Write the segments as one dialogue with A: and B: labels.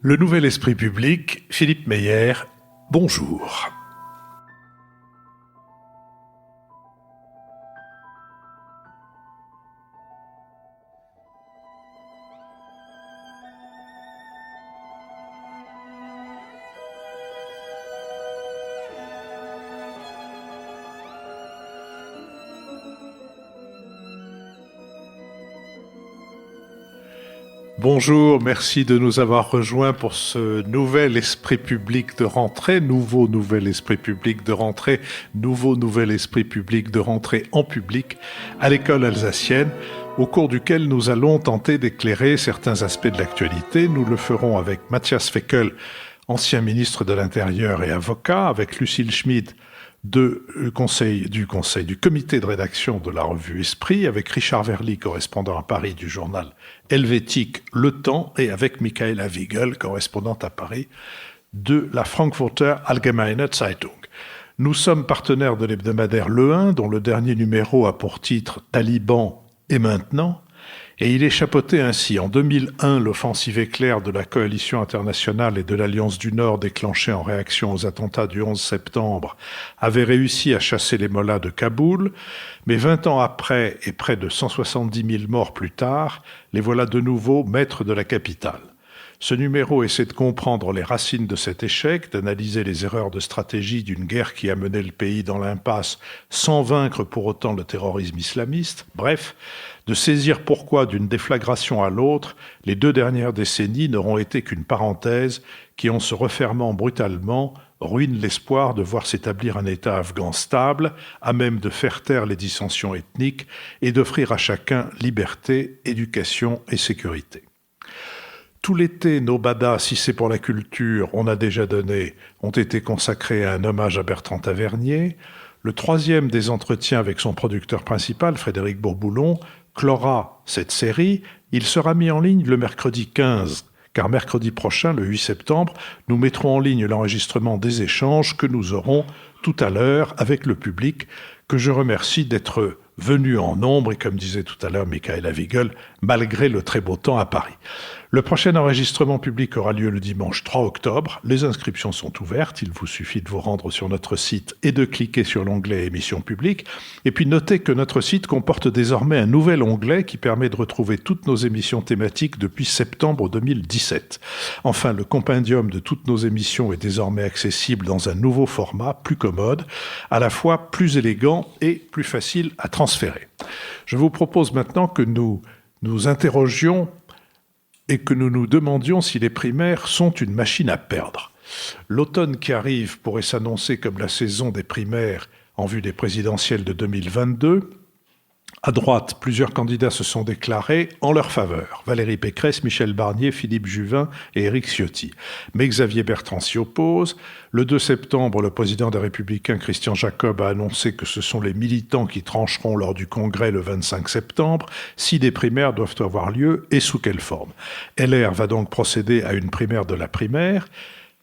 A: Le nouvel esprit public, Philippe Meyer, bonjour. Bonjour, merci de nous avoir rejoints pour ce nouvel esprit public de rentrée, nouveau nouvel esprit public de rentrée, nouveau nouvel esprit public de rentrée en public à l'école alsacienne, au cours duquel nous allons tenter d'éclairer certains aspects de l'actualité. Nous le ferons avec Matthias Feckel, ancien ministre de l'Intérieur et avocat, avec Lucille Schmid, du comité de rédaction de la revue Esprit, avec Richard Verly, correspondant à Paris du journal helvétique Le Temps, et avec Michaela Wiegel, correspondante à Paris de la Frankfurter Allgemeine Zeitung. Nous sommes partenaires de l'hebdomadaire Le 1, dont le dernier numéro a pour titre « Taliban et maintenant », et il est chapeauté ainsi. En 2001, l'offensive éclair de la coalition internationale et de l'Alliance du Nord déclenchée en réaction aux attentats du 11 septembre avait réussi à chasser les mollahs de Kaboul, mais 20 ans après et près de 170 000 morts plus tard, les voilà de nouveau maîtres de la capitale. Ce numéro essaie de comprendre les racines de cet échec, d'analyser les erreurs de stratégie d'une guerre qui a mené le pays dans l'impasse sans vaincre pour autant le terrorisme islamiste, bref, de saisir pourquoi d'une déflagration à l'autre, les 2 dernières décennies n'auront été qu'une parenthèse qui, en se refermant brutalement, ruine l'espoir de voir s'établir un État afghan stable, à même de faire taire les dissensions ethniques et d'offrir à chacun liberté, éducation et sécurité. Tout l'été, nos badas, si c'est pour la culture, on a déjà donné, ont été consacrés à un hommage à Bertrand Tavernier. Le 3e des entretiens avec son producteur principal, Frédéric Bourboulon, clora cette série. Il sera mis en ligne le mercredi 15, car mercredi prochain, le 8 septembre, nous mettrons en ligne l'enregistrement des échanges que nous aurons tout à l'heure avec le public, que je remercie d'être venu en nombre, et comme disait tout à l'heure Michaela Wiegel, malgré le très beau temps à Paris. Le prochain enregistrement public aura lieu le dimanche 3 octobre. Les inscriptions sont ouvertes. Il vous suffit de vous rendre sur notre site et de cliquer sur l'onglet émissions publiques. Et puis notez que notre site comporte désormais un nouvel onglet qui permet de retrouver toutes nos émissions thématiques depuis septembre 2017. Enfin, le compendium de toutes nos émissions est désormais accessible dans un nouveau format, plus commode, à la fois plus élégant et plus facile à transférer. Je vous propose maintenant que nous nous interrogions et que nous nous demandions si les primaires sont une machine à perdre. L'automne qui arrive pourrait s'annoncer comme la saison des primaires en vue des présidentielles de 2022. À droite, plusieurs candidats se sont déclarés en leur faveur. Valérie Pécresse, Michel Barnier, Philippe Juvin et Éric Ciotti. Mais Xavier Bertrand s'y oppose. Le 2 septembre, le président des Républicains, Christian Jacob, a annoncé que ce sont les militants qui trancheront lors du congrès le 25 septembre si des primaires doivent avoir lieu et sous quelle forme. LR va donc procéder à une primaire de la primaire.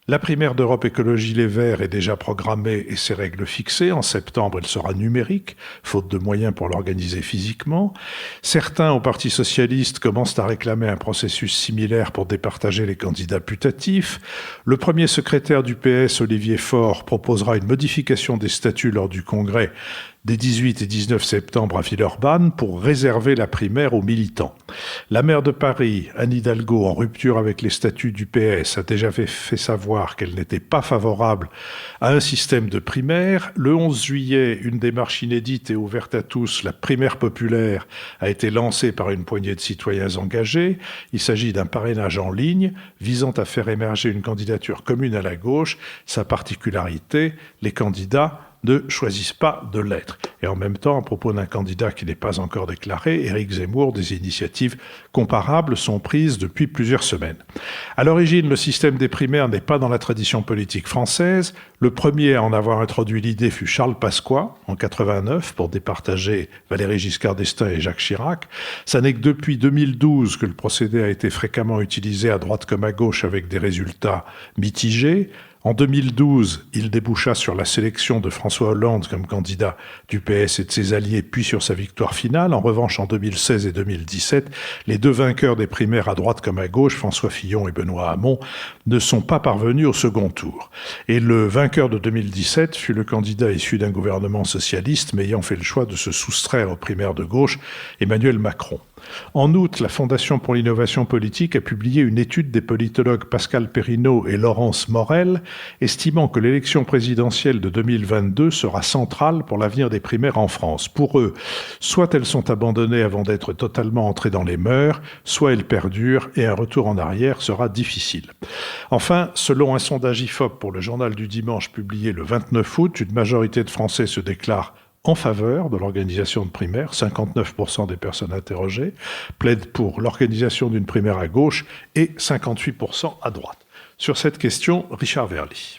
A: La primaire d'Europe Écologie Les Verts est déjà programmée et ses règles fixées. En septembre, elle sera numérique, faute de moyens pour l'organiser physiquement. Certains au Parti socialiste commencent à réclamer un processus similaire pour départager les candidats putatifs. Le premier secrétaire du PS, Olivier Faure, proposera une modification des statuts lors du congrès des 18 et 19 septembre à Villeurbanne pour réserver la primaire aux militants. La maire de Paris, Anne Hidalgo, en rupture avec les statuts du PS, a déjà fait savoir qu'elle n'était pas favorable à un système de primaire. Le 11 juillet, une démarche inédite et ouverte à tous, la primaire populaire, a été lancée par une poignée de citoyens engagés. Il s'agit d'un parrainage en ligne visant à faire émerger une candidature commune à la gauche. Sa particularité, les candidats ne choisissent pas de l'être. Et en même temps, à propos d'un candidat qui n'est pas encore déclaré, Éric Zemmour, des initiatives comparables sont prises depuis plusieurs semaines. À l'origine, le système des primaires n'est pas dans la tradition politique française. Le premier à en avoir introduit l'idée fut Charles Pasqua, en 89, pour départager Valéry Giscard d'Estaing et Jacques Chirac. Ça n'est que depuis 2012 que le procédé a été fréquemment utilisé à droite comme à gauche avec des résultats mitigés. En 2012, il déboucha sur la sélection de François Hollande comme candidat du PS et de ses alliés, puis sur sa victoire finale. En revanche, en 2016 et 2017, les deux vainqueurs des primaires à droite comme à gauche, François Fillon et Benoît Hamon, ne sont pas parvenus au second tour. Et le vainqueur de 2017 fut le candidat issu d'un gouvernement socialiste, mais ayant fait le choix de se soustraire aux primaires de gauche, Emmanuel Macron. En août, la Fondation pour l'innovation politique a publié une étude des politologues Pascal Perrineau et Laurence Morel, estimant que l'élection présidentielle de 2022 sera centrale pour l'avenir des primaires en France. Pour eux, soit elles sont abandonnées avant d'être totalement entrées dans les mœurs, soit elles perdurent et un retour en arrière sera difficile. Enfin, selon un sondage IFOP pour le Journal du Dimanche publié le 29 août, une majorité de Français se déclarent en faveur de l'organisation de primaires, 59% des personnes interrogées plaident pour l'organisation d'une primaire à gauche et 58% à droite. Sur cette question, Richard Verly.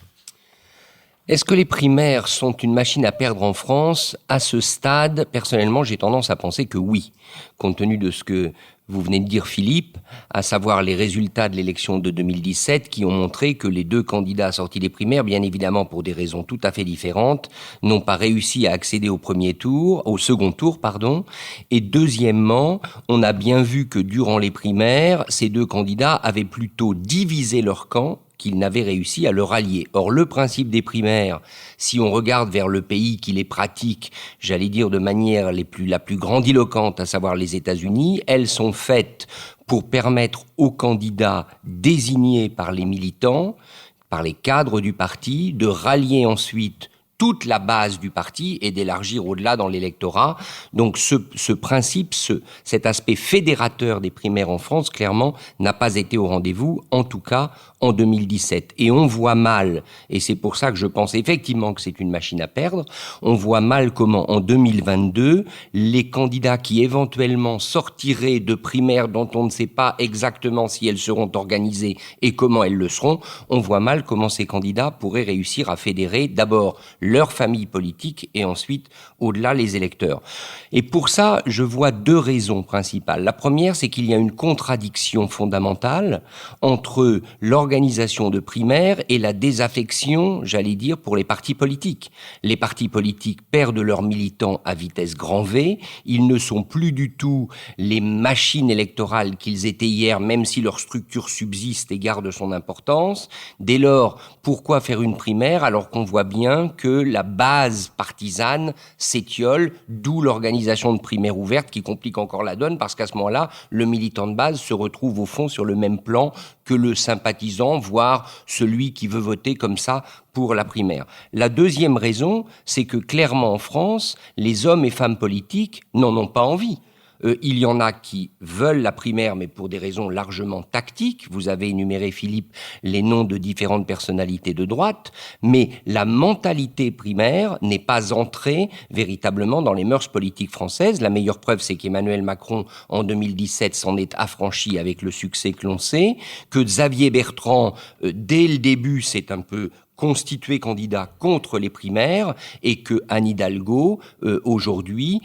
B: Est-ce que les primaires sont une machine à perdre en France ? À ce stade, personnellement, j'ai tendance à penser que oui, compte tenu de ce que vous venez de dire, Philippe, à savoir les résultats de l'élection de 2017 qui ont montré que les deux candidats sortis des primaires, bien évidemment pour des raisons tout à fait différentes, n'ont pas réussi à accéder au second tour, Et deuxièmement, on a bien vu que durant les primaires, ces deux candidats avaient plutôt divisé leur camp qu'ils n'avaient réussi à le rallier. Or, le principe des primaires, si on regarde vers le pays qui les pratique, j'allais dire de manière la plus grandiloquente, à savoir les États-Unis, elles sont faites pour permettre aux candidats désignés par les militants, par les cadres du parti, de rallier ensuite toute la base du parti et d'élargir au-delà dans l'électorat. Donc ce principe, cet aspect fédérateur des primaires en France, clairement, n'a pas été au rendez-vous, en tout cas en 2017. Et on voit mal, et c'est pour ça que je pense effectivement que c'est une machine à perdre, on voit mal comment en 2022, les candidats qui éventuellement sortiraient de primaires dont on ne sait pas exactement si elles seront organisées et comment elles le seront, on voit mal comment ces candidats pourraient réussir à fédérer d'abord leur famille politique et ensuite, au-delà, les électeurs. Et pour ça, je vois deux raisons principales. La première, c'est qu'il y a une contradiction fondamentale entre l'organisation de primaires et la désaffection, j'allais dire, pour les partis politiques. Les partis politiques perdent leurs militants à vitesse grand V. Ils ne sont plus du tout les machines électorales qu'ils étaient hier, même si leur structure subsiste et garde son importance. Dès lors, pourquoi faire une primaire alors qu'on voit bien que la base partisane s'étiole, d'où l'organisation de primaires ouvertes qui complique encore la donne, parce qu'à ce moment-là, le militant de base se retrouve au fond sur le même plan que le sympathisant, voire celui qui veut voter comme ça pour la primaire. La deuxième raison, c'est que clairement en France, les hommes et femmes politiques n'en ont pas envie. Il y en a qui veulent la primaire, mais pour des raisons largement tactiques. Vous avez énuméré, Philippe, les noms de différentes personnalités de droite, mais la mentalité primaire n'est pas entrée véritablement dans les mœurs politiques françaises. La meilleure preuve, c'est qu'Emmanuel Macron, en 2017, s'en est affranchi avec le succès que l'on sait, que Xavier Bertrand, dès le début, s'est un peu constitué candidat contre les primaires et que Anne Hidalgo, aujourd'hui,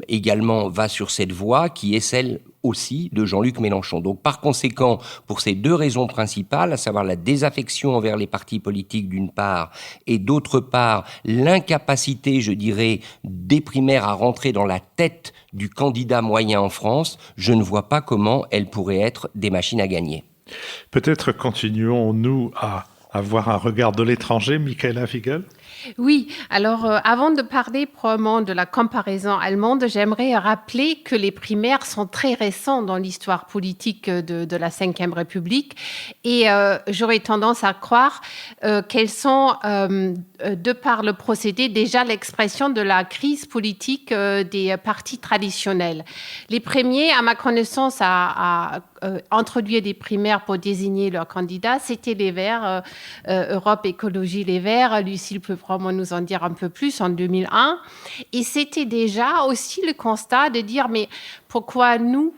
B: également va sur cette voie qui est celle aussi de Jean-Luc Mélenchon. Donc, par conséquent, pour ces deux raisons principales, à savoir la désaffection envers les partis politiques d'une part et d'autre part, l'incapacité, je dirais, des primaires à rentrer dans la tête du candidat moyen en France, je ne vois pas comment elles pourraient être des machines à gagner.
A: Peut-être continuons-nous à avoir un regard de l'étranger, Michaela Figel?
C: Oui, alors avant de parler probablement de la comparaison allemande, j'aimerais rappeler que les primaires sont très récents dans l'histoire politique de la Ve République et j'aurais tendance à croire qu'elles sont, de par le procédé, déjà l'expression de la crise politique des partis traditionnels. Les premiers, à ma connaissance, à introduire des primaires pour désigner leurs candidats, c'était les Verts, Europe Écologie Les Verts. Lucille peut probablement nous en dire un peu plus, en 2001. Et c'était déjà aussi le constat de dire, mais pourquoi nous,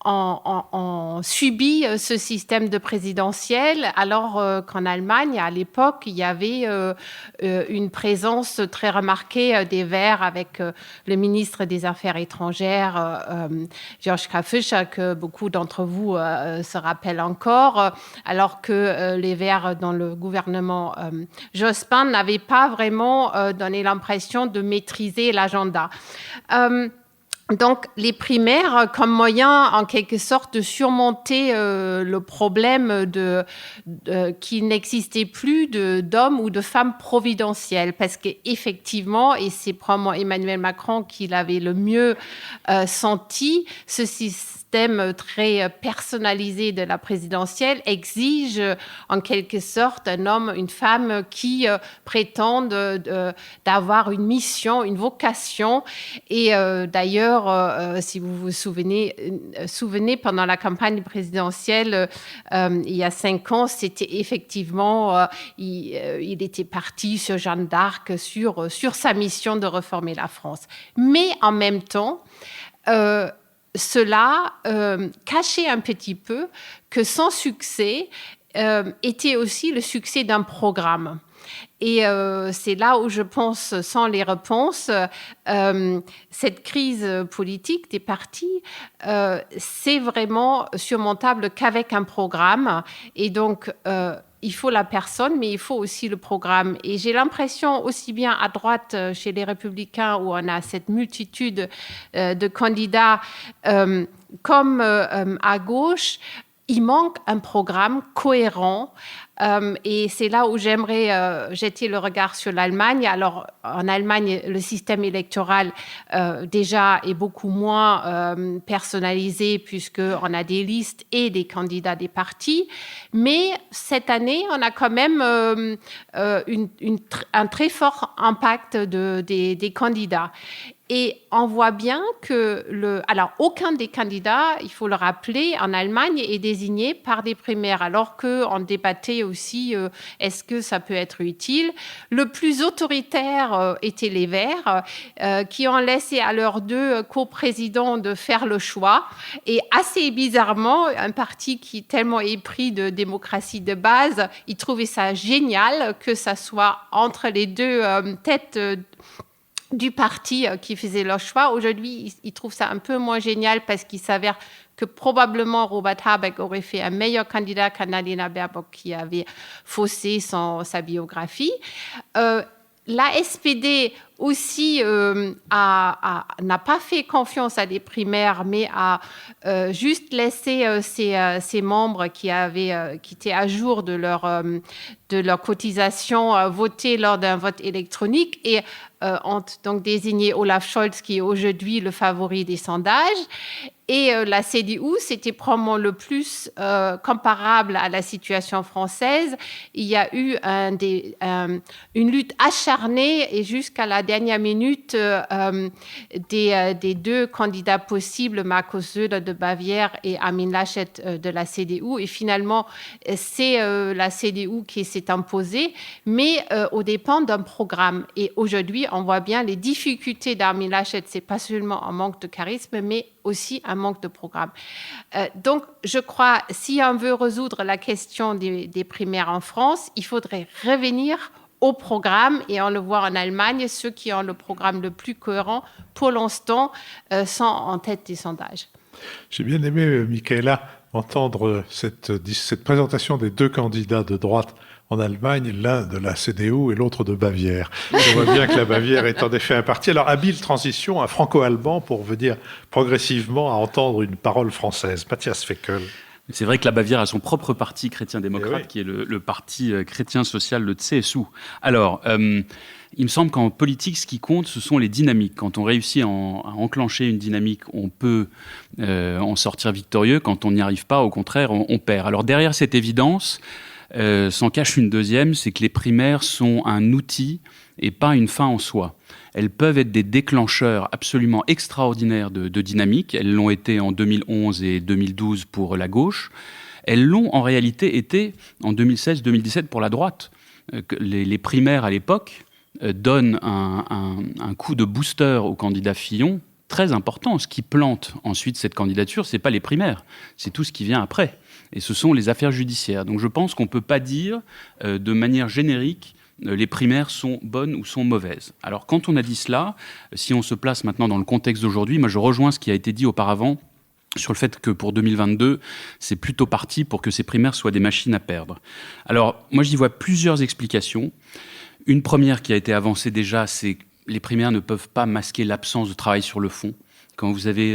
C: on subit ce système de présidentiel, alors qu'en Allemagne, à l'époque, il y avait une présence très remarquée des Verts avec le ministre des Affaires étrangères, Joschka Fischer, que beaucoup d'entre vous se rappellent encore, alors que les Verts dans le gouvernement Jospin n'avaient pas vraiment donné l'impression de maîtriser l'agenda. Donc, les primaires comme moyen, en quelque sorte, de surmonter le problème qu'il n'existait plus d'hommes ou de femmes providentiels. Parce qu'effectivement, et c'est probablement Emmanuel Macron qui l'avait le mieux senti, ce système très personnalisé de la présidentielle exige en quelque sorte un homme, une femme qui prétendent d'avoir une mission, une vocation. Et d'ailleurs, si vous vous souvenez, pendant la campagne présidentielle, il y a 5 ans, c'était effectivement, il était parti sur Jeanne d'Arc, sur sa mission de réformer la France. Mais en même temps, cela cachait un petit peu que son succès était aussi le succès d'un programme. Et c'est là où je pense, sans les réponses, cette crise politique des partis, c'est vraiment surmontable qu'avec un programme. Et donc, il faut la personne, mais il faut aussi le programme. Et j'ai l'impression, aussi bien à droite, chez les Républicains, où on a cette multitude de candidats, comme à gauche, il manque un programme cohérent. Et c'est là où j'aimerais jeter le regard sur l'Allemagne. Alors, en Allemagne, le système électoral déjà est beaucoup moins personnalisé puisqu'on a des listes et des candidats des partis. Mais cette année, on a quand même un très fort impact des candidats. Et on voit bien que alors aucun des candidats, il faut le rappeler, en Allemagne est désigné par des primaires, alors qu'on débattait aussi est-ce que ça peut être utile. Le plus autoritaire étaient les Verts, qui ont laissé à leurs 2 coprésidents de faire le choix. Et assez bizarrement, un parti qui est tellement épris de démocratie de base, il trouvait ça génial que ça soit entre les 2 têtes du parti qui faisait leur choix. Aujourd'hui, ils trouvent ça un peu moins génial parce qu'il s'avère que probablement Robert Habeck aurait fait un meilleur candidat qu'Annalena Baerbock qui avait faussé sa biographie. La SPD aussi n'a pas fait confiance à des primaires, mais a juste laissé ses membres qui étaient à jour de leur cotisation voter lors d'un vote électronique et ont donc désigné Olaf Scholz qui est aujourd'hui le favori des sondages. Et la CDU, c'était probablement le plus comparable à la situation française. Il y a eu une lutte acharnée et jusqu'à la dernière minute des 2 candidats possibles, Markus Söder de Bavière et Armin Laschet de la CDU. Et finalement, c'est la CDU qui s'est imposée, mais aux dépens d'un programme. Et aujourd'hui, on voit bien les difficultés d'Armin Laschet. C'est pas seulement un manque de charisme, mais aussi un manque de programme. Donc, je crois, si on veut résoudre la question des primaires en France, il faudrait revenir au programme, et on le voit en Allemagne, ceux qui ont le programme le plus cohérent, pour l'instant, sont en tête des sondages.
A: J'ai bien aimé, Michaela, entendre cette présentation des 2 candidats de droite en Allemagne, l'un de la CDU et l'autre de Bavière. On voit bien que la Bavière est en effet un parti. Alors, habile transition à franco-allemand pour venir progressivement à entendre une parole française. Matthias Feckel.
D: C'est vrai que la Bavière a son propre parti chrétien-démocrate, qui est le parti chrétien-social, le CSU. Alors, il me semble qu'en politique, ce qui compte, ce sont les dynamiques. Quand on réussit à enclencher une dynamique, on peut en sortir victorieux. Quand on n'y arrive pas, au contraire, on perd. Alors, derrière cette évidence, s'en cache une deuxième, c'est que les primaires sont un outil et pas une fin en soi. Elles peuvent être des déclencheurs absolument extraordinaires de dynamique. Elles l'ont été en 2011 et 2012 pour la gauche. Elles l'ont en réalité été en 2016-2017 pour la droite. Les primaires à l'époque donnent un coup de booster au candidat Fillon très important. Ce qui plante ensuite cette candidature, c'est pas les primaires, c'est tout ce qui vient après. Et ce sont les affaires judiciaires. Donc je pense qu'on ne peut pas dire de manière générique les primaires sont bonnes ou sont mauvaises. Alors quand on a dit cela, si on se place maintenant dans le contexte d'aujourd'hui, moi je rejoins ce qui a été dit auparavant sur le fait que pour 2022, c'est plutôt parti pour que ces primaires soient des machines à perdre. Alors moi j'y vois plusieurs explications. Une première qui a été avancée déjà, c'est que les primaires ne peuvent pas masquer l'absence de travail sur le fond. Quand vous avez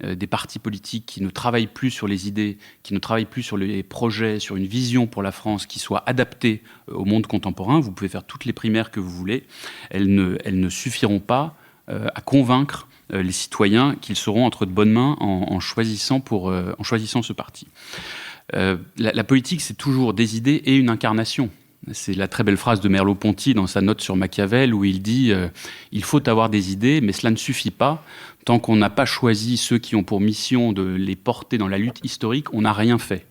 D: des partis politiques qui ne travaillent plus sur les idées, qui ne travaillent plus sur les projets, sur une vision pour la France qui soit adaptée au monde contemporain, vous pouvez faire toutes les primaires que vous voulez, elles ne suffiront pas à convaincre les citoyens qu'ils seront entre de bonnes mains en choisissant ce parti. La politique, c'est toujours des idées et une incarnation. C'est la très belle phrase de Merleau-Ponty dans sa note sur Machiavel où il dit « Il faut avoir des idées, mais cela ne suffit pas. Tant qu'on n'a pas choisi ceux qui ont pour mission de les porter dans la lutte historique, on n'a rien fait. »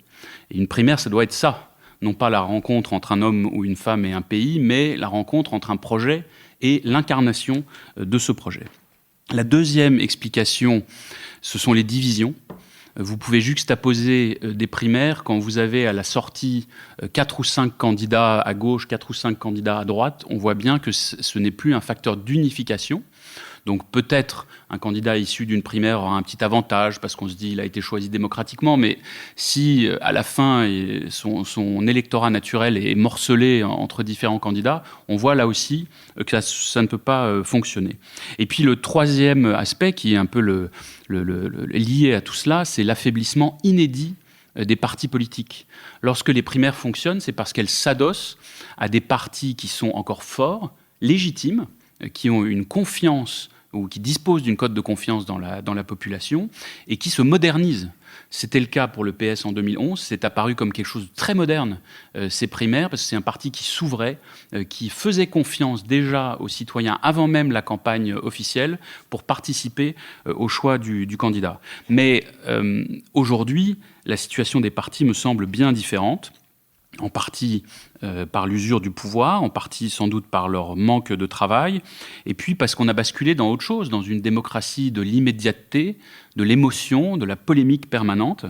D: Et une primaire, ça doit être ça. Non pas la rencontre entre un homme ou une femme et un pays, mais la rencontre entre un projet et l'incarnation de ce projet. La deuxième explication, ce sont les divisions. Vous pouvez juxtaposer des primaires quand vous avez à la sortie 4 ou 5 candidats à gauche, 4 ou 5 candidats à droite. On voit bien que ce n'est plus un facteur d'unification. Donc peut-être un candidat issu d'une primaire aura un petit avantage parce qu'on se dit qu'il a été choisi démocratiquement, mais si à la fin son électorat naturel est morcelé entre différents candidats, on voit là aussi que ça ne peut pas fonctionner. Et puis le troisième aspect qui est un peu lié à tout cela, c'est l'affaiblissement inédit des partis politiques. Lorsque les primaires fonctionnent, c'est parce qu'elles s'adossent à des partis qui sont encore forts, légitimes, qui ont une confiance ou qui disposent d'une cote de confiance dans la population et qui se modernisent. C'était le cas pour le PS en 2011, c'est apparu comme quelque chose de très moderne, ces primaires, parce que c'est un parti qui s'ouvrait, qui faisait confiance déjà aux citoyens avant même la campagne officielle pour participer au choix du candidat. Mais aujourd'hui, la situation des partis me semble bien différente. En partie par l'usure du pouvoir, en partie sans doute par leur manque de travail, et puis parce qu'on a basculé dans autre chose, dans une démocratie de l'immédiateté, de l'émotion, de la polémique permanente.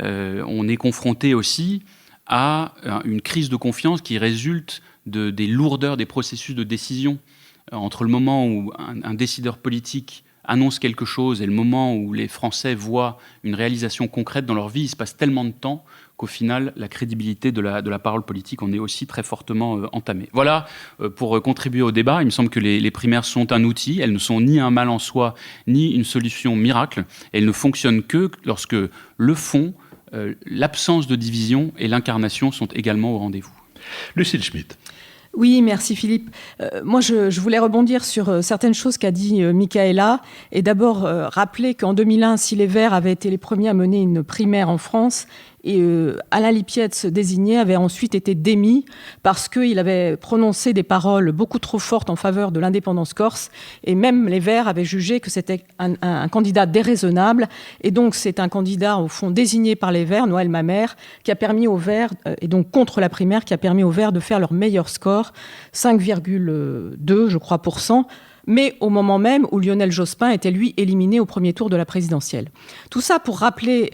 D: On est confronté aussi à une crise de confiance qui résulte des lourdeurs des processus de décision. Entre le moment où un décideur politique annonce quelque chose et le moment où les Français voient une réalisation concrète dans leur vie, il se passe tellement de temps qu'au final, la crédibilité de la parole politique en est aussi très fortement entamée. Voilà, pour contribuer au débat, il me semble que les primaires sont un outil, elles ne sont ni un mal en soi, ni une solution miracle, elles ne fonctionnent que lorsque le fond, l'absence de division et l'incarnation sont également au rendez-vous.
A: Lucille Schmitt.
E: Oui, merci Philippe. Moi, je voulais rebondir sur certaines choses qu'a dit Michaëla et d'abord rappeler qu'en 2001, si les Verts avaient été les premiers à mener une primaire en France, et Alain Lipietz, désigné, avait ensuite été démis parce qu'il avait prononcé des paroles beaucoup trop fortes en faveur de l'indépendance corse. Et même les Verts avaient jugé que c'était un candidat déraisonnable. Et donc, c'est un candidat, au fond, désigné par les Verts, Noël Mamère, qui a permis aux Verts, et donc contre la primaire, qui a permis aux Verts de faire leur meilleur score, 5,2, je crois, %. Mais au moment même où Lionel Jospin était, lui, éliminé au premier tour de la présidentielle. Tout ça pour rappeler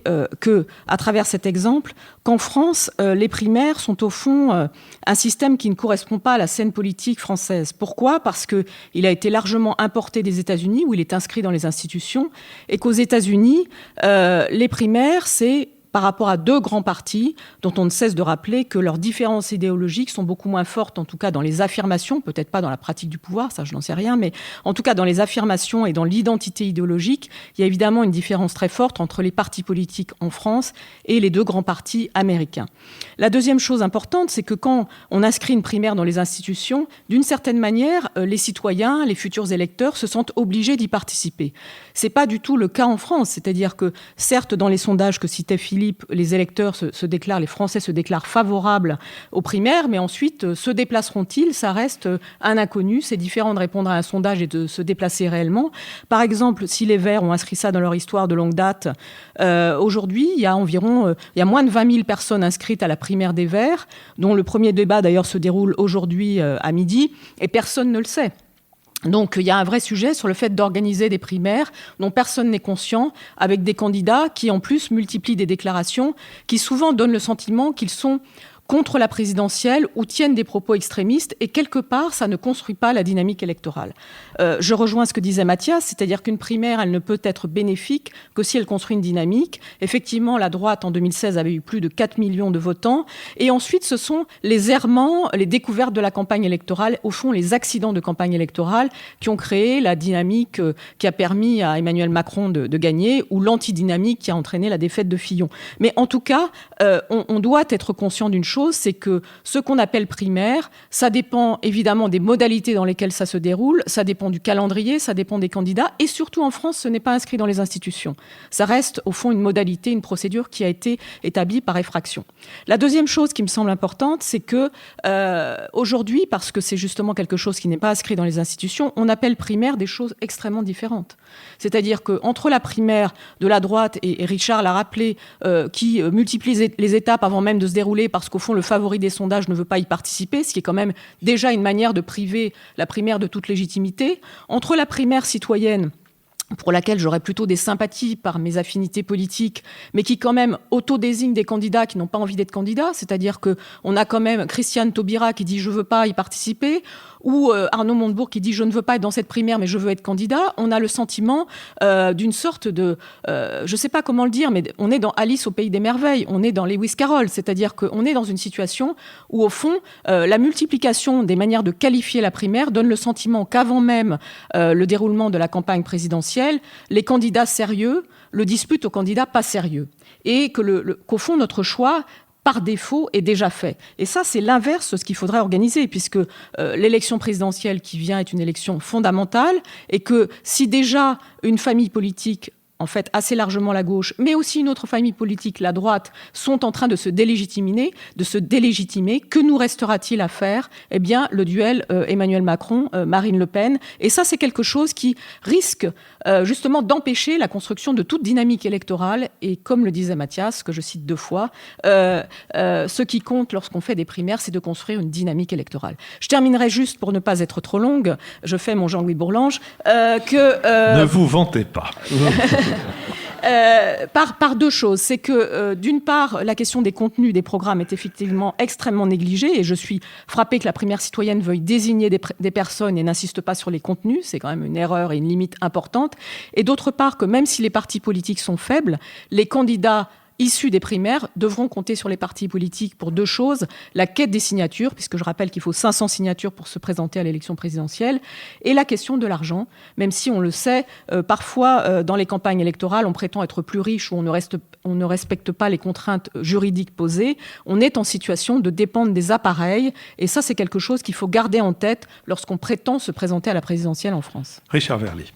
E: à travers cet exemple, qu'en France, les primaires sont au fond un système qui ne correspond pas à la scène politique française. Pourquoi ? Parce qu'il a été largement importé des États-Unis, où il est inscrit dans les institutions, et qu'aux États-Unis, les primaires, c'est par rapport à deux grands partis dont on ne cesse de rappeler que leurs différences idéologiques sont beaucoup moins fortes, en tout cas dans les affirmations, peut-être pas dans la pratique du pouvoir, ça je n'en sais rien, mais en tout cas dans les affirmations et dans l'identité idéologique, il y a évidemment une différence très forte entre les partis politiques en France et les deux grands partis américains. La deuxième chose importante, c'est que quand on inscrit une primaire dans les institutions, d'une certaine manière, les citoyens, les futurs électeurs se sentent obligés d'y participer. C'est pas du tout le cas en France, c'est-à-dire que certes dans les sondages que citait Philippe, les électeurs les Français se déclarent favorables aux primaires, mais ensuite, se déplaceront-ils ? Ça reste un inconnu. C'est différent de répondre à un sondage et de se déplacer réellement. Par exemple, si les Verts ont inscrit ça dans leur histoire de longue date, aujourd'hui, il y a moins de 20 000 personnes inscrites à la primaire des Verts, dont le premier débat d'ailleurs se déroule aujourd'hui à midi, et personne ne le sait. Donc il y a un vrai sujet sur le fait d'organiser des primaires dont personne n'est conscient, avec des candidats qui en plus multiplient des déclarations qui souvent donnent le sentiment qu'ils sont contre la présidentielle ou tiennent des propos extrémistes, et quelque part, ça ne construit pas la dynamique électorale. Je rejoins ce que disait Mathias, c'est-à-dire qu'une primaire, elle ne peut être bénéfique que si elle construit une dynamique. Effectivement, la droite, en 2016, avait eu plus de 4 millions de votants, et ensuite, ce sont les errements, les découvertes de la campagne électorale, au fond, les accidents de campagne électorale qui ont créé la dynamique qui a permis à Emmanuel Macron de gagner, ou l'antidynamique qui a entraîné la défaite de Fillon. Mais en tout cas, on doit être conscient d'une chose, c'est que ce qu'on appelle primaire, ça dépend évidemment des modalités dans lesquelles ça se déroule, ça dépend du calendrier, ça dépend des candidats, et surtout en France, ce n'est pas inscrit dans les institutions. Ça reste au fond une modalité, une procédure qui a été établie par effraction. La deuxième chose qui me semble importante, c'est que aujourd'hui, parce que c'est justement quelque chose qui n'est pas inscrit dans les institutions, on appelle primaire des choses extrêmement différentes. C'est-à-dire qu'entre la primaire de la droite, et Richard l'a rappelé, qui multiplie les étapes avant même de se dérouler, parce qu'au fond, le favori des sondages ne veut pas y participer, ce qui est quand même déjà une manière de priver la primaire de toute légitimité. Entre la primaire citoyenne, pour laquelle j'aurais plutôt des sympathies par mes affinités politiques, mais qui quand même autodésigne des candidats qui n'ont pas envie d'être candidats, c'est-à-dire qu'on a quand même Christiane Taubira qui dit « je ne veux pas y participer », ou Arnaud Montebourg qui dit « je ne veux pas être dans cette primaire, mais je veux être candidat », on a le sentiment d'une sorte de... je ne sais pas comment le dire, mais on est dans Alice au Pays des Merveilles, on est dans Lewis Carroll, c'est-à-dire qu'on est dans une situation où, au fond, la multiplication des manières de qualifier la primaire donne le sentiment qu'avant même le déroulement de la campagne présidentielle, les candidats sérieux le disputent aux candidats pas sérieux. Et qu'au fond, notre choix, par défaut, est déjà fait. Et ça, c'est l'inverse de ce qu'il faudrait organiser, puisque l'élection présidentielle qui vient est une élection fondamentale, et que si déjà une famille politique, en fait, assez largement la gauche, mais aussi une autre famille politique, la droite, sont en train de se délégitimer, que nous restera-t-il à faire ? Eh bien, le duel Emmanuel Macron, Marine Le Pen. Et ça, c'est quelque chose qui risque justement d'empêcher la construction de toute dynamique électorale. Et comme le disait Mathias, que je cite 2 fois, ce qui compte lorsqu'on fait des primaires, c'est de construire une dynamique électorale. Je terminerai juste, pour ne pas être trop longue, je fais mon Jean-Louis Bourlange,
A: Ne vous vantez pas.
E: Par 2 choses. C'est que, d'une part, la question des contenus des programmes est effectivement extrêmement négligée, et je suis frappée que la primaire citoyenne veuille désigner des personnes et n'insiste pas sur les contenus. C'est quand même une erreur et une limite importante. Et d'autre part, que même si les partis politiques sont faibles, les candidats issus des primaires devront compter sur les partis politiques pour 2 choses. La quête des signatures, puisque je rappelle qu'il faut 500 signatures pour se présenter à l'élection présidentielle, et la question de l'argent, même si on le sait, parfois dans les campagnes électorales, on prétend être plus riche ou on ne respecte pas les contraintes juridiques posées. On est en situation de dépendre des appareils, et ça, c'est quelque chose qu'il faut garder en tête lorsqu'on prétend se présenter à la présidentielle en France.
A: Richard Verly.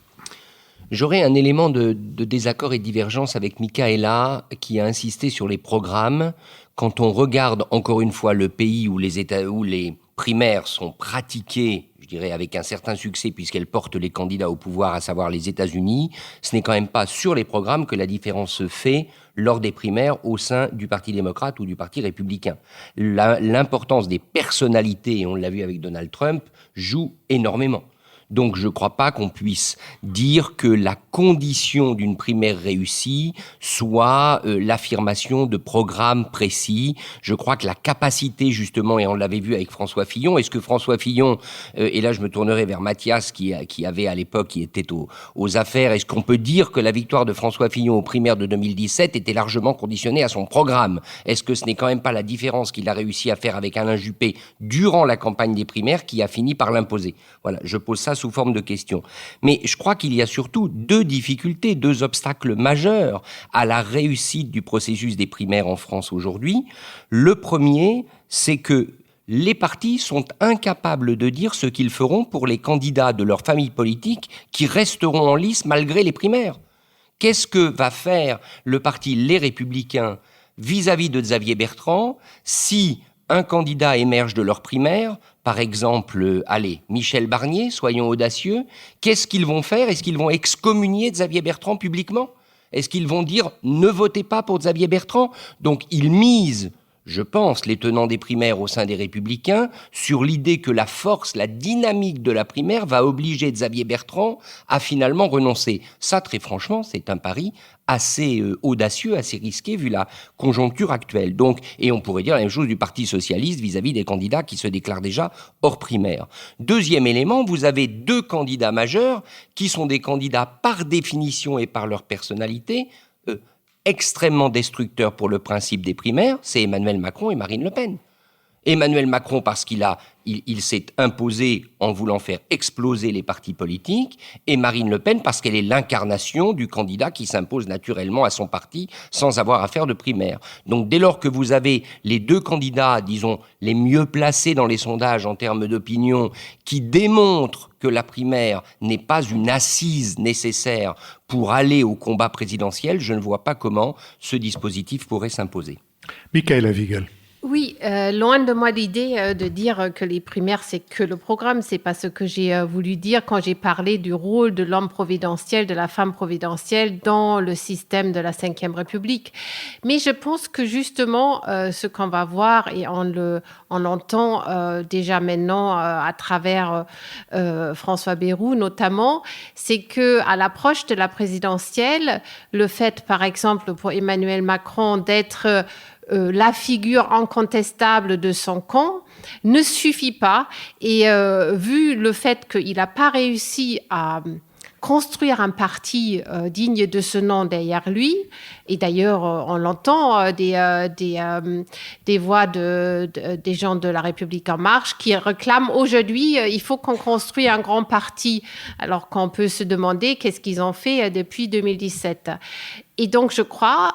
B: J'aurais un élément de désaccord et de divergence avec Michaela, qui a insisté sur les programmes. Quand on regarde encore une fois le pays où les primaires sont pratiquées, je dirais avec un certain succès puisqu'elles portent les candidats au pouvoir, à savoir les États-Unis, ce n'est quand même pas sur les programmes que la différence se fait lors des primaires au sein du Parti démocrate ou du Parti républicain. L'importance des personnalités, et on l'a vu avec Donald Trump, joue énormément. Donc je ne crois pas qu'on puisse dire que la condition d'une primaire réussie soit l'affirmation de programmes précis. Je crois que la capacité justement, et on l'avait vu avec François Fillon, est-ce que François Fillon, et là je me tournerai vers Mathias qui avait à l'époque, qui était aux affaires, est-ce qu'on peut dire que la victoire de François Fillon aux primaires de 2017 était largement conditionnée à son programme ? Est-ce que ce n'est quand même pas la différence qu'il a réussi à faire avec Alain Juppé durant la campagne des primaires qui a fini par l'imposer ? Voilà, je pose ça sous forme de question. Mais je crois qu'il y a surtout 2 difficultés, 2 obstacles majeurs à la réussite du processus des primaires en France aujourd'hui. Le premier, c'est que les partis sont incapables de dire ce qu'ils feront pour les candidats de leur famille politique qui resteront en lice malgré les primaires. Qu'est-ce que va faire le parti Les Républicains vis-à-vis de Xavier Bertrand si un candidat émerge de leur primaire, par exemple, Michel Barnier, soyons audacieux, qu'est-ce qu'ils vont faire ? Est-ce qu'ils vont excommunier Xavier Bertrand publiquement ? Est-ce qu'ils vont dire « ne votez pas pour Xavier Bertrand » ? Donc ils misent je pense, les tenants des primaires au sein des Républicains sur l'idée que la force, la dynamique de la primaire va obliger Xavier Bertrand à finalement renoncer. Ça, très franchement, c'est un pari assez audacieux, assez risqué vu la conjoncture actuelle. Donc, et on pourrait dire la même chose du Parti socialiste vis-à-vis des candidats qui se déclarent déjà hors primaire. Deuxième élément, vous avez 2 candidats majeurs qui sont des candidats par définition et par leur personnalité extrêmement destructeurs pour le principe des primaires, c'est Emmanuel Macron et Marine Le Pen. Emmanuel Macron parce qu'il s'est imposé en voulant faire exploser les partis politiques, et Marine Le Pen parce qu'elle est l'incarnation du candidat qui s'impose naturellement à son parti sans avoir à faire de primaire. Donc dès lors que vous avez les 2 candidats, disons, les mieux placés dans les sondages en termes d'opinion, qui démontrent que la primaire n'est pas une assise nécessaire pour aller au combat présidentiel, je ne vois pas comment ce dispositif pourrait s'imposer.
A: Michaëla Wiegel.
C: Oui, loin de moi l'idée de dire que les primaires, c'est que le programme. C'est pas ce que j'ai voulu dire quand j'ai parlé du rôle de l'homme providentiel, de la femme providentielle dans le système de la Ve République. Mais je pense que justement, ce qu'on va voir, et on l'entend déjà maintenant à travers François Bayrou notamment, c'est que à l'approche de la présidentielle, le fait, par exemple, pour Emmanuel Macron d'être la figure incontestable de son camp ne suffit pas. Et vu le fait qu'il n'a pas réussi à construire un parti digne de ce nom derrière lui, et d'ailleurs on l'entend des voix des gens de La République En Marche qui réclament aujourd'hui il faut qu'on construise un grand parti, alors qu'on peut se demander qu'est-ce qu'ils ont fait depuis 2017. Et donc je crois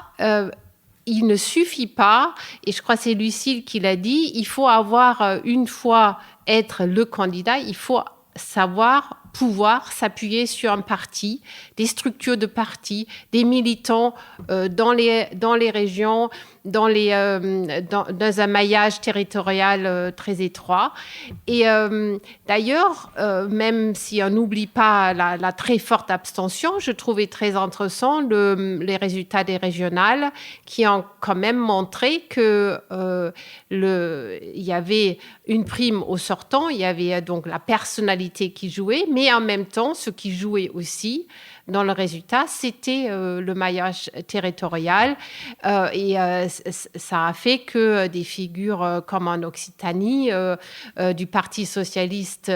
C: il ne suffit pas, et je crois que c'est Lucile qui l'a dit, il faut avoir, une fois être le candidat, il faut savoir pouvoir s'appuyer sur un parti, des structures de parti, des militants dans les régions, dans un maillage territorial très étroit. Et d'ailleurs, même si on n'oublie pas la très forte abstention, je trouvais très intéressant les résultats des régionales qui ont quand même montré que il y avait une prime au sortant, il y avait donc la personnalité qui jouait, mais en même temps, ce qui jouait aussi dans le résultat, c'était le maillage territorial. Et ça a fait que des figures comme en Occitanie, du Parti socialiste,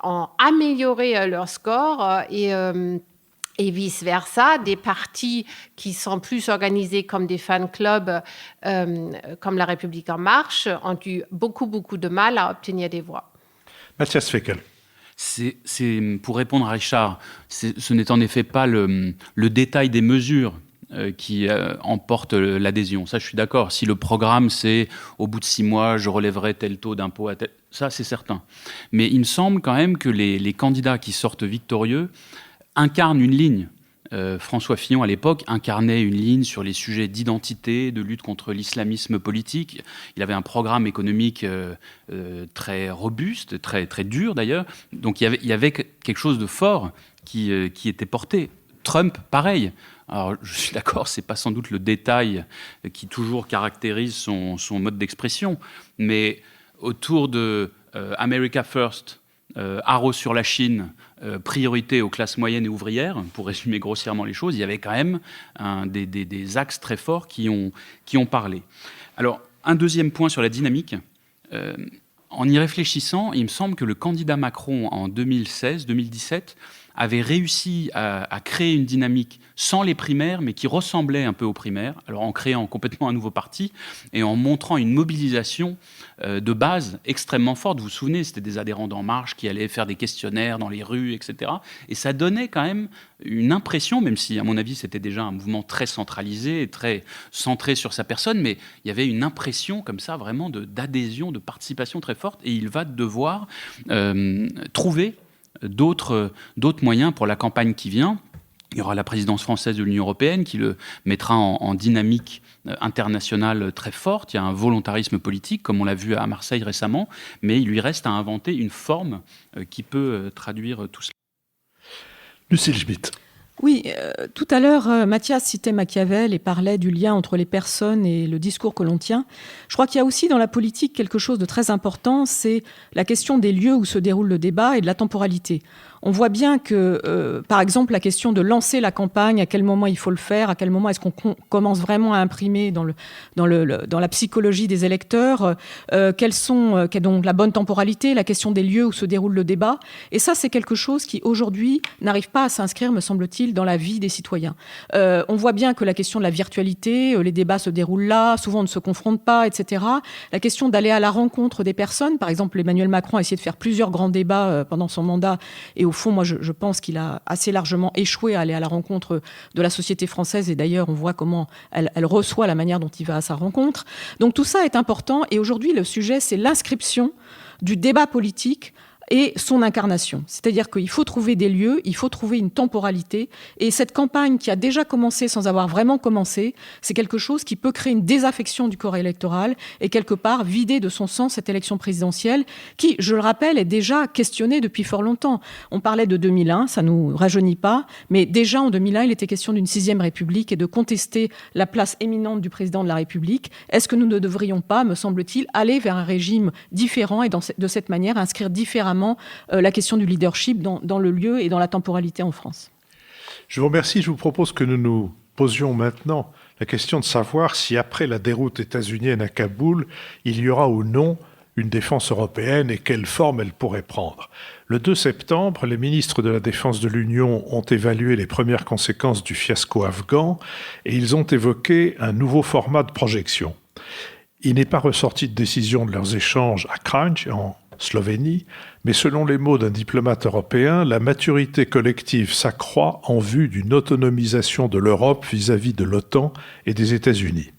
C: ont amélioré leur score et vice-versa, des partis qui sont plus organisés comme des fan-clubs, comme La République En Marche, ont eu beaucoup, beaucoup de mal à obtenir des voix.
A: Matthias Fekl.
D: C'est pour répondre à Richard, ce n'est en effet pas le détail des mesures qui emporte l'adhésion. Ça, je suis d'accord. Si le programme, c'est au bout de 6 mois, je relèverai tel taux d'impôt à tel... Ça, c'est certain. Mais il me semble quand même que les candidats qui sortent victorieux incarnent une ligne. François Fillon, à l'époque, incarnait une ligne sur les sujets d'identité, de lutte contre l'islamisme politique. Il avait un programme économique très robuste, très, très dur d'ailleurs. Donc il y avait quelque chose de fort qui était porté. Trump, pareil. Alors je suis d'accord, c'est pas sans doute le détail qui toujours caractérise son mode d'expression, mais autour de America First, haro sur la Chine, priorité aux classes moyennes et ouvrières, pour résumer grossièrement les choses, il y avait quand même des axes très forts qui ont parlé. Alors, un deuxième point sur la dynamique. En y réfléchissant, il me semble que le candidat Macron en 2016-2017 avait réussi à créer une dynamique sans les primaires, mais qui ressemblait un peu aux primaires, alors en créant complètement un nouveau parti et en montrant une mobilisation de base extrêmement forte. Vous vous souvenez, c'était des adhérents d'En Marche qui allaient faire des questionnaires dans les rues, etc. Et ça donnait quand même une impression, même si, à mon avis, c'était déjà un mouvement très centralisé et très centré sur sa personne, mais il y avait une impression comme ça, vraiment d'adhésion, de participation très forte, et il va devoir trouver d'autres moyens pour la campagne qui vient. Il y aura la présidence française de l'Union européenne qui le mettra en dynamique internationale très forte. Il y a un volontarisme politique, comme on l'a vu à Marseille récemment, mais il lui reste à inventer une forme qui peut traduire tout cela.
A: Lucile Schmitt.
E: Oui, tout à l'heure, Mathias citait Machiavel et parlait du lien entre les personnes et le discours que l'on tient. Je crois qu'il y a aussi dans la politique quelque chose de très important, c'est la question des lieux où se déroule le débat et de la temporalité. On voit bien que, par exemple, la question de lancer la campagne, à quel moment il faut le faire, à quel moment est-ce qu'on commence vraiment à imprimer dans la psychologie des électeurs, quelle est donc la bonne temporalité, la question des lieux où se déroule le débat. Et ça, c'est quelque chose qui, aujourd'hui, n'arrive pas à s'inscrire, me semble-t-il, dans la vie des citoyens. On voit bien que la question de la virtualité, les débats se déroulent là, souvent on ne se confrontent pas, etc. La question d'aller à la rencontre des personnes, par exemple, Emmanuel Macron a essayé de faire plusieurs grands débats pendant son mandat, et au fond, moi, je pense qu'il a assez largement échoué à aller à la rencontre de la société française. Et d'ailleurs, on voit comment elle reçoit la manière dont il va à sa rencontre. Donc tout ça est important. Et aujourd'hui, le sujet, c'est l'inscription du débat politique et son incarnation. C'est-à-dire qu'il faut trouver des lieux, il faut trouver une temporalité. Et cette campagne qui a déjà commencé sans avoir vraiment commencé, c'est quelque chose qui peut créer une désaffection du corps électoral et quelque part vider de son sens cette élection présidentielle qui, je le rappelle, est déjà questionnée depuis fort longtemps. On parlait de 2001, ça ne nous rajeunit pas, mais déjà en 2001, il était question d'une 6e République et de contester la place éminente du président de la République. Est-ce que nous ne devrions pas, me semble-t-il, aller vers un régime différent et de cette manière inscrire différemment la question du leadership dans le lieu et dans la temporalité en France.
A: Je vous remercie. Je vous propose que nous nous posions maintenant la question de savoir si après la déroute états-unienne à Kaboul, il y aura ou non une défense européenne et quelle forme elle pourrait prendre. Le 2 septembre, les ministres de la Défense de l'Union ont évalué les premières conséquences du fiasco afghan et ils ont évoqué un nouveau format de projection. Il n'est pas ressorti de décision de leurs échanges à Kranj, en Slovénie, mais selon les mots d'un diplomate européen, la maturité collective s'accroît en vue d'une autonomisation de l'Europe vis-à-vis de l'OTAN et des États-Unis.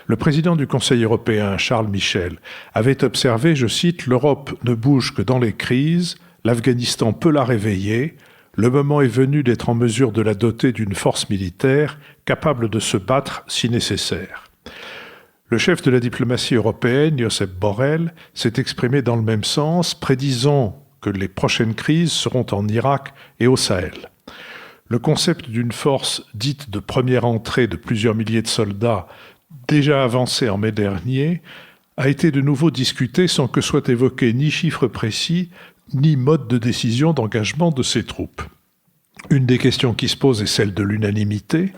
A: Le président du Conseil européen, Charles Michel, avait observé, je cite, « L'Europe ne bouge que dans les crises, l'Afghanistan peut la réveiller, le moment est venu d'être en mesure de la doter d'une force militaire capable de se battre si nécessaire ». Le chef de la diplomatie européenne, Josep Borrell, s'est exprimé dans le même sens, prédisant que les prochaines crises seront en Irak et au Sahel. Le concept d'une force dite de première entrée de plusieurs milliers de soldats, déjà avancé en mai dernier, a été de nouveau discuté sans que soit évoqué ni chiffre précis, ni mode de décision d'engagement de ces troupes. Une des questions qui se pose est celle de l'unanimité.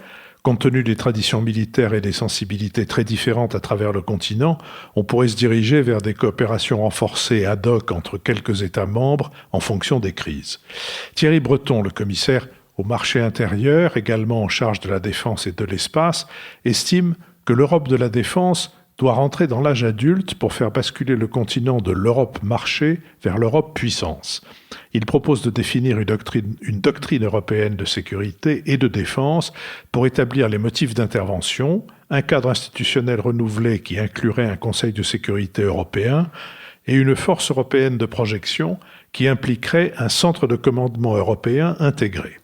A: Compte tenu des traditions militaires et des sensibilités très différentes à travers le continent, on pourrait se diriger vers des coopérations renforcées ad hoc entre quelques États membres en fonction des crises. Thierry Breton, le commissaire au marché intérieur, également en charge de la défense et de l'espace, estime que l'Europe de la défense doit rentrer dans l'âge adulte pour faire basculer le continent de l'Europe marché vers l'Europe puissance. Il propose de définir une doctrine européenne de sécurité et de défense pour établir les motifs d'intervention, un cadre institutionnel renouvelé qui inclurait un Conseil de sécurité européen et une force européenne de projection qui impliquerait un centre de commandement européen intégré.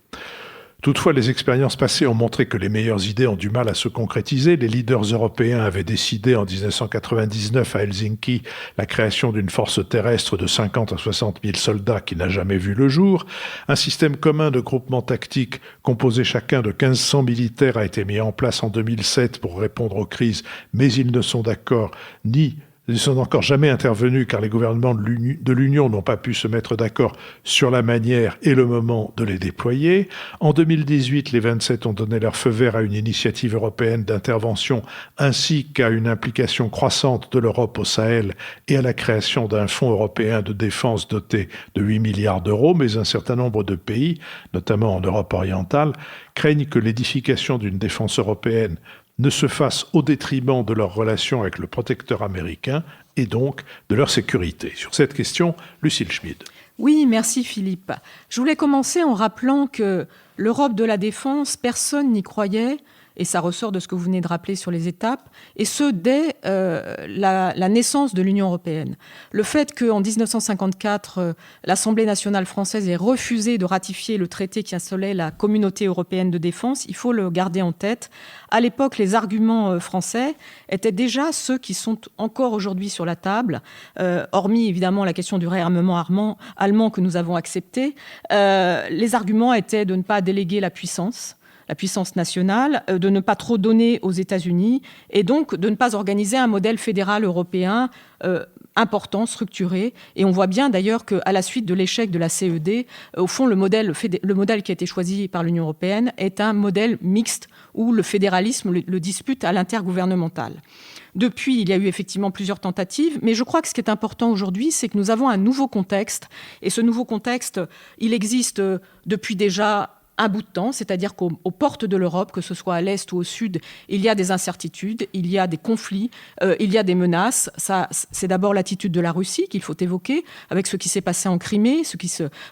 A: Toutefois, les expériences passées ont montré que les meilleures idées ont du mal à se concrétiser. Les leaders européens avaient décidé en 1999 à Helsinki la création d'une force terrestre de 50 à 60 000 soldats qui n'a jamais vu le jour. Un système commun de groupement tactique composé chacun de 1500 militaires a été mis en place en 2007 pour répondre aux crises, mais ils ne sont encore jamais intervenus car les gouvernements de l'Union n'ont pas pu se mettre d'accord sur la manière et le moment de les déployer. En 2018, les 27 ont donné leur feu vert à une initiative européenne d'intervention ainsi qu'à une implication croissante de l'Europe au Sahel et à la création d'un fonds européen de défense doté de 8 milliards d'euros, mais un certain nombre de pays, notamment en Europe orientale, craignent que l'édification d'une défense européenne ne se fassent au détriment de leur relation avec le protecteur américain et donc de leur sécurité. Sur cette question, Lucille Schmid.
E: Oui, merci Philippe. Je voulais commencer en rappelant que l'Europe de la défense, personne n'y croyait et ça ressort de ce que vous venez de rappeler sur les étapes, et ce, dès la naissance de l'Union européenne. Le fait qu'en 1954, l'Assemblée nationale française ait refusé de ratifier le traité qui installait la Communauté européenne de défense, il faut le garder en tête. À l'époque, les arguments français étaient déjà ceux qui sont encore aujourd'hui sur la table, hormis évidemment la question du réarmement allemand que nous avons accepté. Les arguments étaient de ne pas déléguer la puissance nationale, de ne pas trop donner aux États-Unis et donc de ne pas organiser un modèle fédéral européen important, structuré. Et on voit bien d'ailleurs qu'à la suite de l'échec de la CED, au fond, le modèle qui a été choisi par l'Union européenne est un modèle mixte où le fédéralisme le dispute à l'intergouvernemental. Depuis, il y a eu effectivement plusieurs tentatives, mais je crois que ce qui est important aujourd'hui, c'est que nous avons un nouveau contexte. Et ce nouveau contexte, il existe depuis déjà un bout de temps, c'est-à-dire qu'aux portes de l'Europe, que ce soit à l'Est ou au Sud, il y a des incertitudes, il y a des conflits, il y a des menaces. Ça, c'est d'abord l'attitude de la Russie qu'il faut évoquer, avec ce qui s'est passé en Crimée,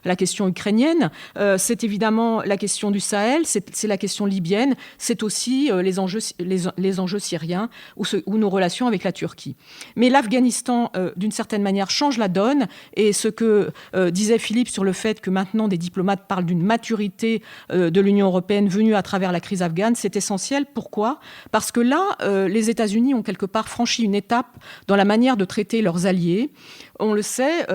E: la question ukrainienne. C'est évidemment la question du Sahel, c'est la question libyenne, c'est aussi les enjeux syriens ou nos relations avec la Turquie. Mais l'Afghanistan, d'une certaine manière, change la donne. Et ce que disait Philippe sur le fait que maintenant des diplomates parlent d'une maturité de l'Union européenne venue à travers la crise afghane, c'est essentiel. Pourquoi ? Parce que là, les États-Unis ont quelque part franchi une étape dans la manière de traiter leurs alliés. On le sait,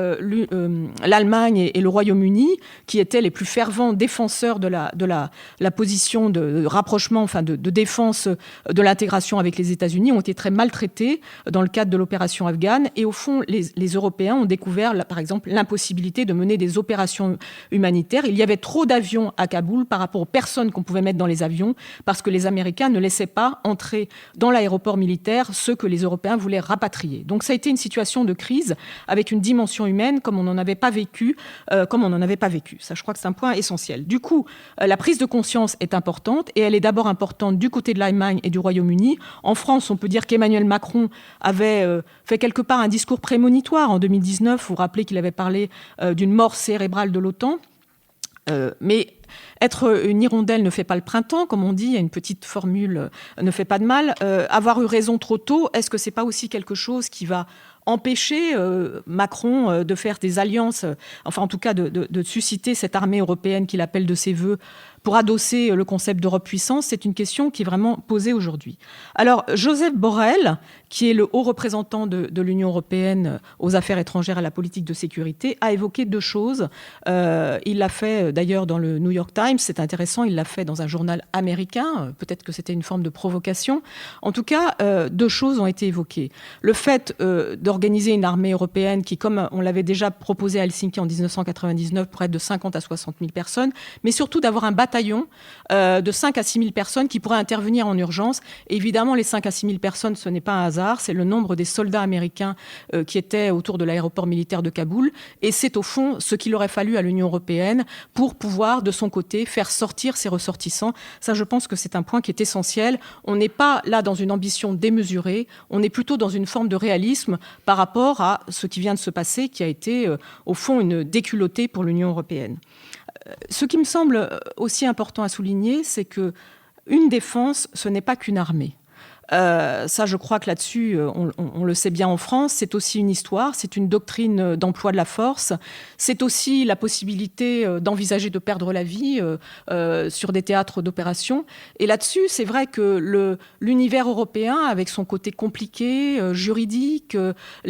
E: l'Allemagne et le Royaume-Uni, qui étaient les plus fervents défenseurs de la position de rapprochement, enfin de défense de l'intégration avec les États-Unis, ont été très maltraités dans le cadre de l'opération afghane. Et au fond, les Européens ont découvert, par exemple, l'impossibilité de mener des opérations humanitaires. Il y avait trop d'avions à Kaboul par rapport aux personnes qu'on pouvait mettre dans les avions, parce que les Américains ne laissaient pas entrer dans l'aéroport militaire ceux que les Européens voulaient rapatrier. Donc ça a été une situation de crise avec une dimension humaine comme on n'en avait pas vécu, Ça, je crois que c'est un point essentiel. Du coup, la prise de conscience est importante, et elle est d'abord importante du côté de l'Allemagne et du Royaume-Uni. En France, on peut dire qu'Emmanuel Macron avait fait quelque part un discours prémonitoire en 2019. Vous vous rappelez qu'il avait parlé d'une mort cérébrale de l'OTAN. Mais être une hirondelle ne fait pas le printemps, comme on dit, il y a une petite formule, ne fait pas de mal. Avoir eu raison trop tôt, est-ce que c'est pas aussi quelque chose qui va empêcher Macron de faire des alliances, enfin en tout cas de susciter cette armée européenne qu'il appelle de ses voeux pour adosser le concept d'Europe puissance? C'est une question qui est vraiment posée aujourd'hui. Alors, Joseph Borrell, qui est le haut représentant de l'Union européenne aux affaires étrangères et à la politique de sécurité, a évoqué deux choses. Il l'a fait d'ailleurs dans le New York Times, c'est intéressant, il l'a fait dans un journal américain, peut-être que c'était une forme de provocation. En tout cas, deux choses ont été évoquées. Le fait d'organiser une armée européenne qui, comme on l'avait déjà proposé à Helsinki en 1999, pourrait être de 50 à 60 000 personnes, mais surtout d'avoir un bataillon de 5 à 6 000 personnes qui pourraient intervenir en urgence. Et évidemment, les 5 à 6 000 personnes, ce n'est pas un hasard, c'est le nombre des soldats américains qui étaient autour de l'aéroport militaire de Kaboul. Et c'est au fond ce qu'il aurait fallu à l'Union européenne pour pouvoir, de son côté, faire sortir ses ressortissants. Ça, je pense que c'est un point qui est essentiel. On n'est pas là dans une ambition démesurée, on est plutôt dans une forme de réalisme par rapport à ce qui vient de se passer, qui a été, au fond, une déculottée pour l'Union européenne. Ce qui me semble aussi important à souligner, c'est qu'une défense, ce n'est pas qu'une armée. Ça, je crois que là-dessus, on le sait bien en France, c'est aussi une histoire, c'est une doctrine d'emploi de la force, c'est aussi la possibilité d'envisager de perdre la vie sur des théâtres d'opération. Et là-dessus, c'est vrai que l'univers européen, avec son côté compliqué, juridique,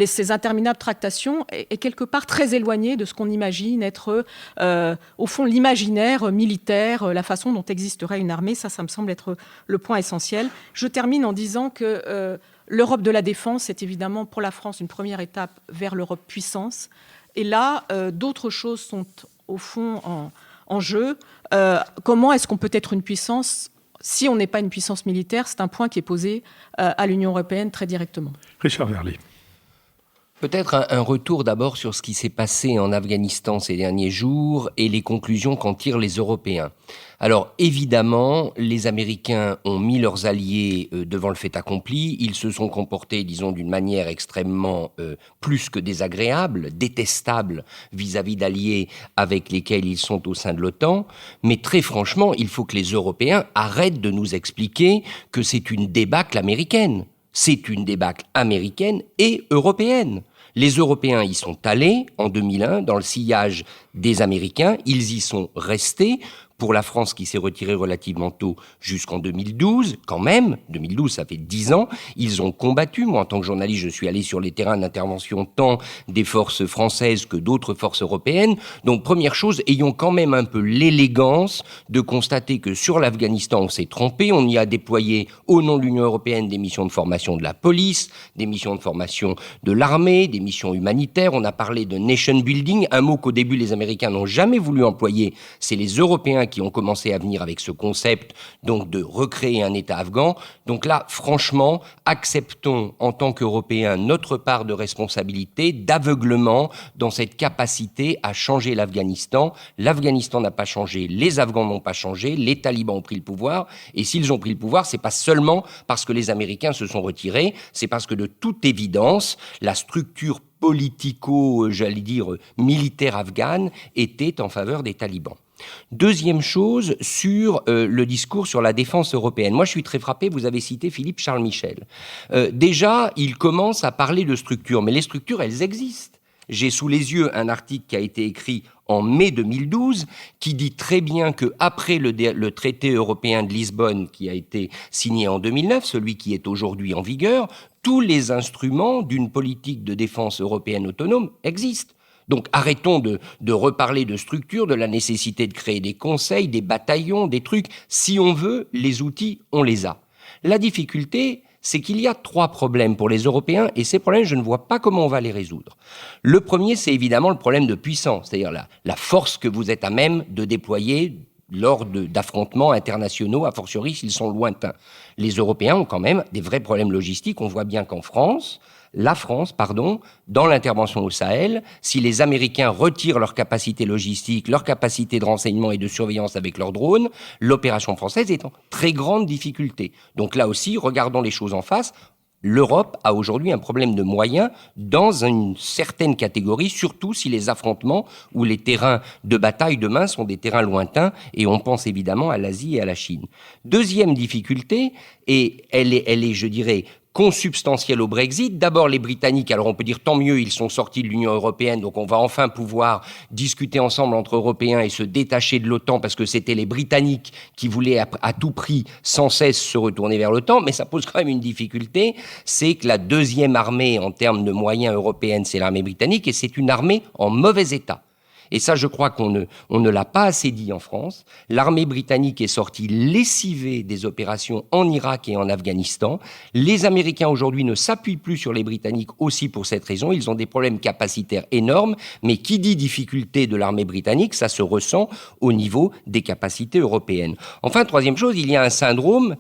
E: ces interminables tractations, est quelque part très éloigné de ce qu'on imagine être, au fond, l'imaginaire militaire, la façon dont existerait une armée. Ça me semble être le point essentiel. Je termine en disant que l'Europe de la défense est évidemment pour la France une première étape vers l'Europe puissance. Et là, d'autres choses sont au fond en jeu. Comment est-ce qu'on peut être une puissance si on n'est pas une puissance militaire? C'est un point qui est posé à l'Union européenne très directement.
A: Richard Verly.
B: Peut-être un retour d'abord sur ce qui s'est passé en Afghanistan ces derniers jours et les conclusions qu'en tirent les Européens. Alors évidemment, les Américains ont mis leurs alliés devant le fait accompli. Ils se sont comportés, disons, d'une manière extrêmement plus que désagréable, détestable vis-à-vis d'alliés avec lesquels ils sont au sein de l'OTAN. Mais très franchement, il faut que les Européens arrêtent de nous expliquer que c'est une débâcle américaine. C'est une débâcle américaine et européenne. Les Européens y sont allés en 2001 dans le sillage des Américains. Ils y sont restés. Pour la France qui s'est retirée relativement tôt jusqu'en 2012, quand même, 2012 ça fait 10 ans, ils ont combattu. Moi en tant que journaliste, je suis allé sur les terrains d'intervention tant des forces françaises que d'autres forces européennes. Donc première chose, ayons quand même un peu l'élégance de constater que sur l'Afghanistan on s'est trompé, on y a déployé au nom de l'Union européenne des missions de formation de la police, des missions de formation de l'armée, des missions humanitaires, on a parlé de nation building, un mot qu'au début les Américains n'ont jamais voulu employer, c'est les Européens qui ont commencé à venir avec ce concept, donc de recréer un État afghan. Donc là, franchement, acceptons en tant qu'Européens notre part de responsabilité, d'aveuglement dans cette capacité à changer l'Afghanistan. L'Afghanistan n'a pas changé, les Afghans n'ont pas changé, les talibans ont pris le pouvoir, et s'ils ont pris le pouvoir, c'est pas seulement parce que les Américains se sont retirés, c'est parce que de toute évidence, la structure politico, j'allais dire, militaire afghane était en faveur des talibans. Deuxième chose, sur le discours sur la défense européenne. Moi, je suis très frappé, vous avez cité Philippe Charles Michel. Déjà, il commence à parler de structures, mais les structures, elles existent. J'ai sous les yeux un article qui a été écrit en mai 2012, qui dit très bien qu'après le traité européen de Lisbonne, qui a été signé en 2009, celui qui est aujourd'hui en vigueur, tous les instruments d'une politique de défense européenne autonome existent. Donc arrêtons de reparler de structure, de la nécessité de créer des conseils, des bataillons, des trucs. Si on veut, les outils, on les a. La difficulté, c'est qu'il y a 3 problèmes pour les Européens, et ces problèmes, je ne vois pas comment on va les résoudre. Le premier, c'est évidemment le problème de puissance, c'est-à-dire la force que vous êtes à même de déployer lors d'affrontements internationaux, a fortiori s'ils sont lointains. Les Européens ont quand même des vrais problèmes logistiques. On voit bien qu'en France, dans l'intervention au Sahel, si les Américains retirent leur capacité logistique, leur capacité de renseignement et de surveillance avec leurs drones, l'opération française est en très grande difficulté. Donc là aussi, regardons les choses en face. L'Europe a aujourd'hui un problème de moyens dans une certaine catégorie, surtout si les affrontements ou les terrains de bataille demain sont des terrains lointains, et on pense évidemment à l'Asie et à la Chine. Deuxième difficulté, et elle est, je dirais, consubstantielle au Brexit. D'abord, les Britanniques, alors on peut dire tant mieux, ils sont sortis de l'Union européenne, donc on va enfin pouvoir discuter ensemble entre Européens et se détacher de l'OTAN, parce que c'était les Britanniques qui voulaient à tout prix, sans cesse, se retourner vers l'OTAN, mais ça pose quand même une difficulté, c'est que la deuxième armée en termes de moyens européenne, c'est l'armée britannique, et c'est une armée en mauvais état. Et ça, je crois qu'on ne l'a pas assez dit en France. L'armée britannique est sortie lessivée des opérations en Irak et en Afghanistan. Les Américains, aujourd'hui, ne s'appuient plus sur les Britanniques aussi pour cette raison. Ils ont des problèmes capacitaires énormes. Mais qui dit difficulté de l'armée britannique, ça se ressent au niveau des capacités européennes. Enfin, troisième chose, il y a un syndrome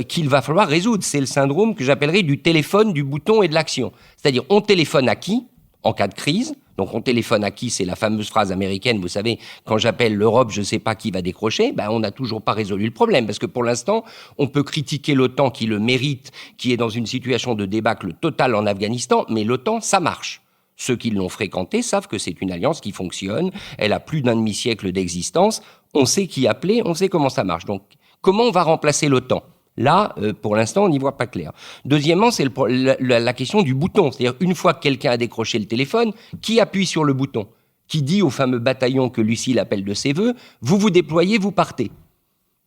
B: qu'il va falloir résoudre. C'est le syndrome que j'appellerais du téléphone, du bouton et de l'action. C'est-à-dire, on téléphone à qui en cas de crise? Donc on téléphone à qui? C'est la fameuse phrase américaine, vous savez, quand j'appelle l'Europe, je ne sais pas qui va décrocher. On n'a toujours pas résolu le problème, parce que pour l'instant, on peut critiquer l'OTAN qui le mérite, qui est dans une situation de débâcle total en Afghanistan, mais l'OTAN, ça marche. Ceux qui l'ont fréquenté savent que c'est une alliance qui fonctionne, elle a plus d'un demi-siècle d'existence, on sait qui appeler, on sait comment ça marche. Donc comment on va remplacer l'OTAN? Là, pour l'instant, on n'y voit pas clair. Deuxièmement, c'est la question du bouton. C'est-à-dire, une fois que quelqu'un a décroché le téléphone, qui appuie sur le bouton? Qui dit au fameux bataillon que Lucille appelle de ses voeux, vous vous déployez, vous partez?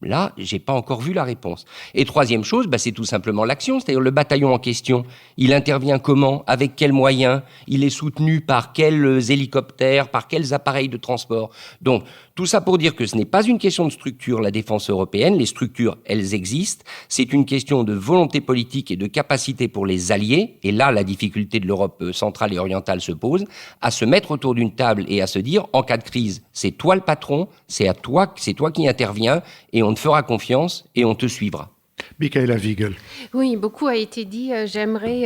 B: Là, j'ai pas encore vu la réponse. Et troisième chose, c'est tout simplement l'action. C'est-à-dire le bataillon en question, il intervient comment? Avec quels moyens? Il est soutenu par quels hélicoptères? Par quels appareils de transport? Donc, tout ça pour dire que ce n'est pas une question de structure, la défense européenne. Les structures, elles existent. C'est une question de volonté politique et de capacité pour les alliés. Et là, la difficulté de l'Europe centrale et orientale se pose, à se mettre autour d'une table et à se dire, en cas de crise, c'est toi le patron, c'est toi qui interviens, et on te fera confiance et on te suivra.
A: Michaela Wiegel.
C: Oui, beaucoup a été dit. J'aimerais,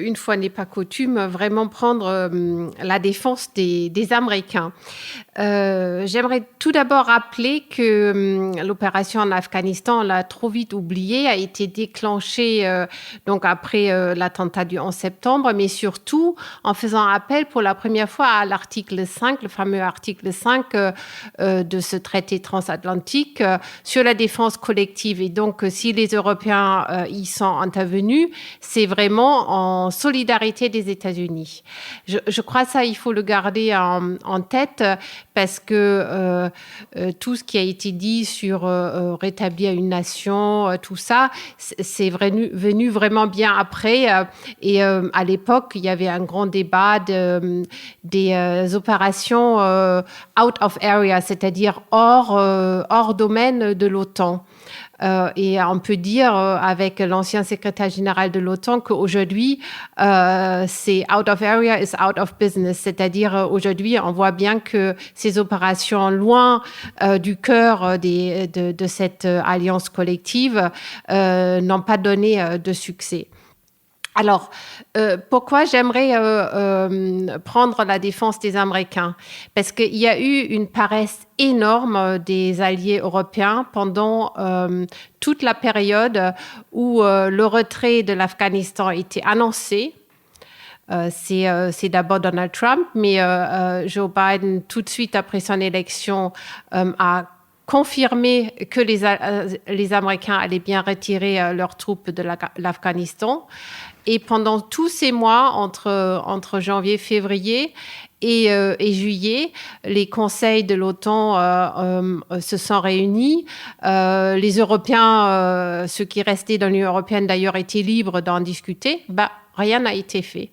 C: une fois n'est pas coutume, vraiment prendre la défense des Américains. J'aimerais tout d'abord rappeler que l'opération en Afghanistan, on l'a trop vite oublié, a été déclenchée donc après l'attentat du 11 septembre, mais surtout en faisant appel pour la première fois à l'article 5, le fameux article 5 de ce traité transatlantique sur la défense collective. Et donc, si les Européens y sont intervenus, c'est vraiment en solidarité des États-Unis. Je crois ça, il faut le garder en tête, parce que tout ce qui a été dit sur rétablir une nation, tout ça, c'est venu vraiment bien après. Et à l'époque, il y avait un grand débat des opérations out of area, c'est-à-dire hors domaine de l'OTAN. Et on peut dire avec l'ancien secrétaire général de l'OTAN qu'aujourd'hui, c'est out of area is out of business. C'est-à-dire aujourd'hui, on voit bien que ces opérations loin du cœur de cette alliance collective n'ont pas donné de succès. Alors, pourquoi j'aimerais prendre la défense des Américains? Parce qu'il y a eu une paresse énorme des alliés européens pendant toute la période où le retrait de l'Afghanistan a été annoncé. C'est d'abord Donald Trump, mais Joe Biden, tout de suite après son élection, a confirmé que les Américains allaient bien retirer leurs troupes de l'Afghanistan. Et pendant tous ces mois, entre janvier, février et juillet, les conseils de l'OTAN se sont réunis. Les Européens, ceux qui restaient dans l'Union européenne d'ailleurs, étaient libres d'en discuter. Rien n'a été fait.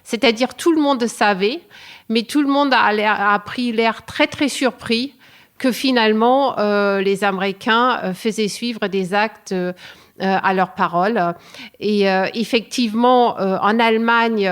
C: C'est-à-dire tout le monde savait, mais tout le monde a pris l'air très, très surpris que finalement, les Américains faisaient suivre des actes à leurs paroles. Et effectivement, en Allemagne,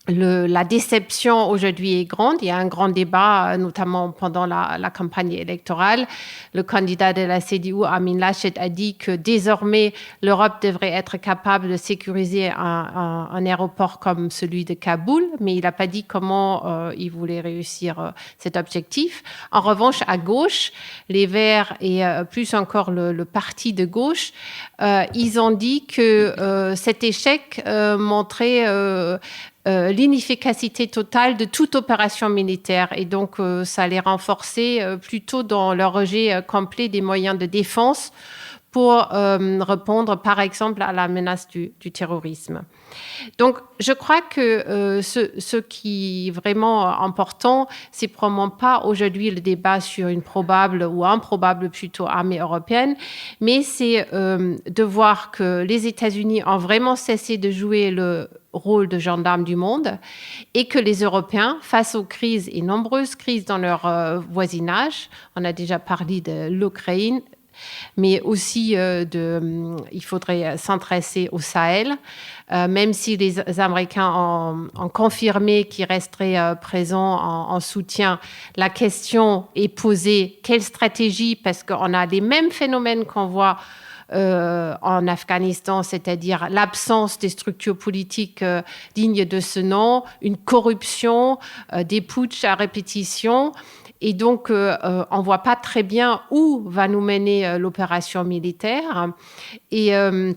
C: la déception aujourd'hui est grande. Il y a un grand débat, notamment pendant la campagne électorale. Le candidat de la CDU, Armin Laschet, a dit que désormais, l'Europe devrait être capable de sécuriser un aéroport comme celui de Kaboul, mais il n'a pas dit comment il voulait réussir cet objectif. En revanche, à gauche, les Verts et plus encore le parti de gauche, ils ont dit que cet échec montrait l'inefficacité totale de toute opération militaire. Et donc, ça les renforçait plutôt dans leur rejet complet des moyens de défense pour répondre, par exemple, à la menace du terrorisme. Donc, je crois que ce qui est vraiment important, c'est probablement pas aujourd'hui le débat sur une probable ou improbable plutôt armée européenne, mais c'est de voir que les États-Unis ont vraiment cessé de jouer le rôle de gendarme du monde et que les Européens, face aux crises et nombreuses crises dans leur voisinage, on a déjà parlé de l'Ukraine, mais aussi il faudrait s'intéresser au Sahel, même si les Américains ont confirmé qu'ils resteraient présents en soutien. La question est posée, quelle stratégie? Parce qu'on a les mêmes phénomènes qu'on voit en Afghanistan, c'est-à-dire l'absence des structures politiques dignes de ce nom, une corruption, des putschs à répétition. Et donc, on ne voit pas très bien où va nous mener l'opération militaire. Et je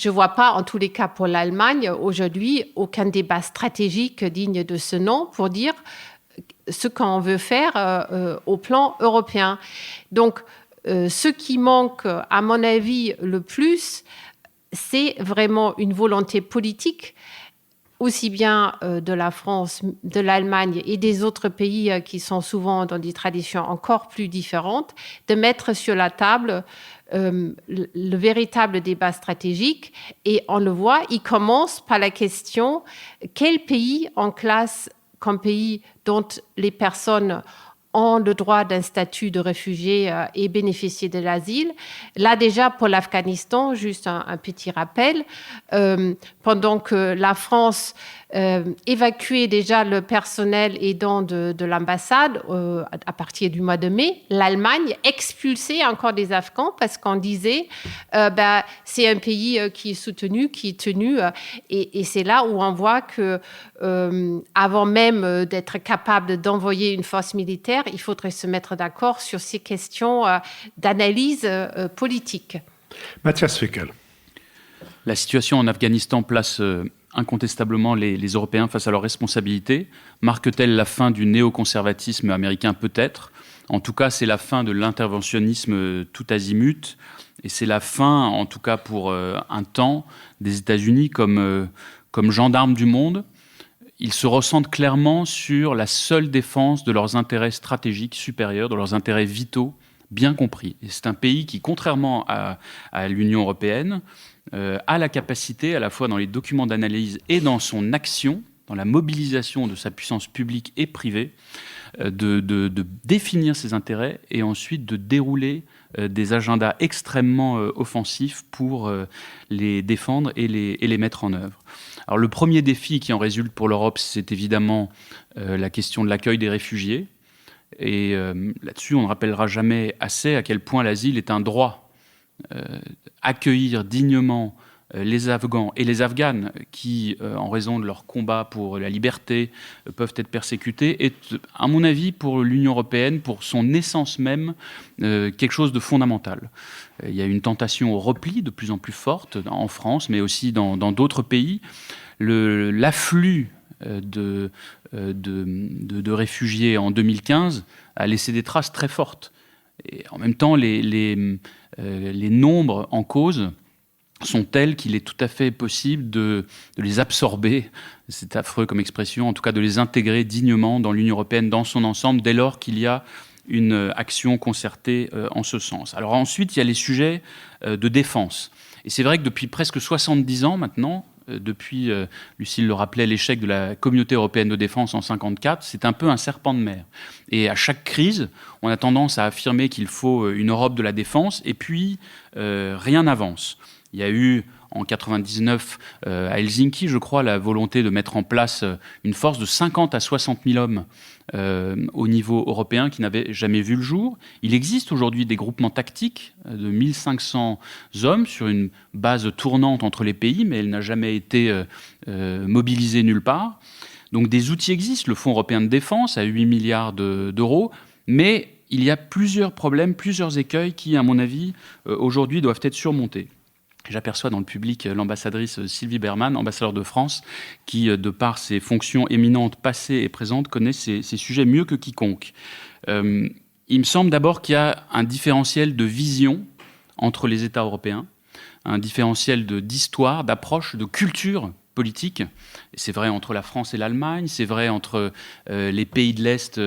C: ne vois pas, en tous les cas pour l'Allemagne, aujourd'hui, aucun débat stratégique digne de ce nom pour dire ce qu'on veut faire au plan européen. Donc, ce qui manque, à mon avis, le plus, c'est vraiment une volonté politique, aussi bien de la France, de l'Allemagne et des autres pays qui sont souvent dans des traditions encore plus différentes, de mettre sur la table le véritable débat stratégique. Et on le voit, il commence par la question, quel pays on classe comme pays dont les personnes ont le droit d'un statut de réfugié et bénéficier de l'asile. Là, déjà, pour l'Afghanistan, juste un petit rappel, pendant que la France évacuait déjà le personnel aidant de l'ambassade à partir du mois de mai, l'Allemagne expulsait encore des Afghans parce qu'on disait c'est un pays qui est soutenu, qui est tenu, et c'est là où on voit que avant même d'être capable d'envoyer une force militaire, il faudrait se mettre d'accord sur ces questions d'analyse politique.
A: Matthias Fickel.
D: La situation en Afghanistan place incontestablement les Européens face à leurs responsabilités. Marque-t-elle la fin du néoconservatisme américain? Peut-être. En tout cas, c'est la fin de l'interventionnisme tout azimut. Et c'est la fin, en tout cas pour un temps, des États-Unis comme gendarmes du monde. Ils se ressentent clairement sur la seule défense de leurs intérêts stratégiques supérieurs, de leurs intérêts vitaux bien compris. Et c'est un pays qui, contrairement à l'Union européenne, a la capacité, à la fois dans les documents d'analyse et dans son action, dans la mobilisation de sa puissance publique et privée, de définir ses intérêts et ensuite de dérouler des agendas extrêmement offensifs pour les défendre et les mettre en œuvre. Alors le premier défi qui en résulte pour l'Europe, c'est évidemment la question de l'accueil des réfugiés. Et là-dessus, on ne rappellera jamais assez à quel point l'asile est un droit. Accueillir dignement les Afghans et les Afghanes qui, en raison de leur combat pour la liberté, peuvent être persécutés, est, à mon avis, pour l'Union européenne, pour son essence même, quelque chose de fondamental. Il y a une tentation au repli de plus en plus forte en France, mais aussi dans d'autres pays. L'afflux de réfugiés en 2015 a laissé des traces très fortes. Et en même temps, les nombres en cause sont tels qu'il est tout à fait possible de les absorber, c'est affreux comme expression, en tout cas de les intégrer dignement dans l'Union européenne dans son ensemble, dès lors qu'il y a une action concertée en ce sens. Alors ensuite, il y a les sujets de défense. Et c'est vrai que depuis presque 70 ans maintenant, depuis, Lucile le rappelait, l'échec de la communauté européenne de défense en 1954, c'est un peu un serpent de mer. Et à chaque crise, on a tendance à affirmer qu'il faut une Europe de la défense, et puis rien n'avance. Il y a eu en 1999 à Helsinki, je crois, la volonté de mettre en place une force de 50 à 60 000 hommes au niveau européen qui n'avaient jamais vu le jour. Il existe aujourd'hui des groupements tactiques de 1500 hommes sur une base tournante entre les pays, mais elle n'a jamais été mobilisée nulle part. Donc des outils existent, le Fonds européen de défense à 8 milliards d'euros, mais il y a plusieurs problèmes, plusieurs écueils qui, à mon avis, aujourd'hui doivent être surmontés. J'aperçois dans le public l'ambassadrice Sylvie Berman, ambassadeur de France, qui, de par ses fonctions éminentes passées et présentes, connaît ces sujets mieux que quiconque. Il me semble d'abord qu'il y a un différentiel de vision entre les États européens, un différentiel d'histoire, d'approche, de culture politique. C'est vrai entre la France et l'Allemagne, c'est vrai entre les pays de l'Est,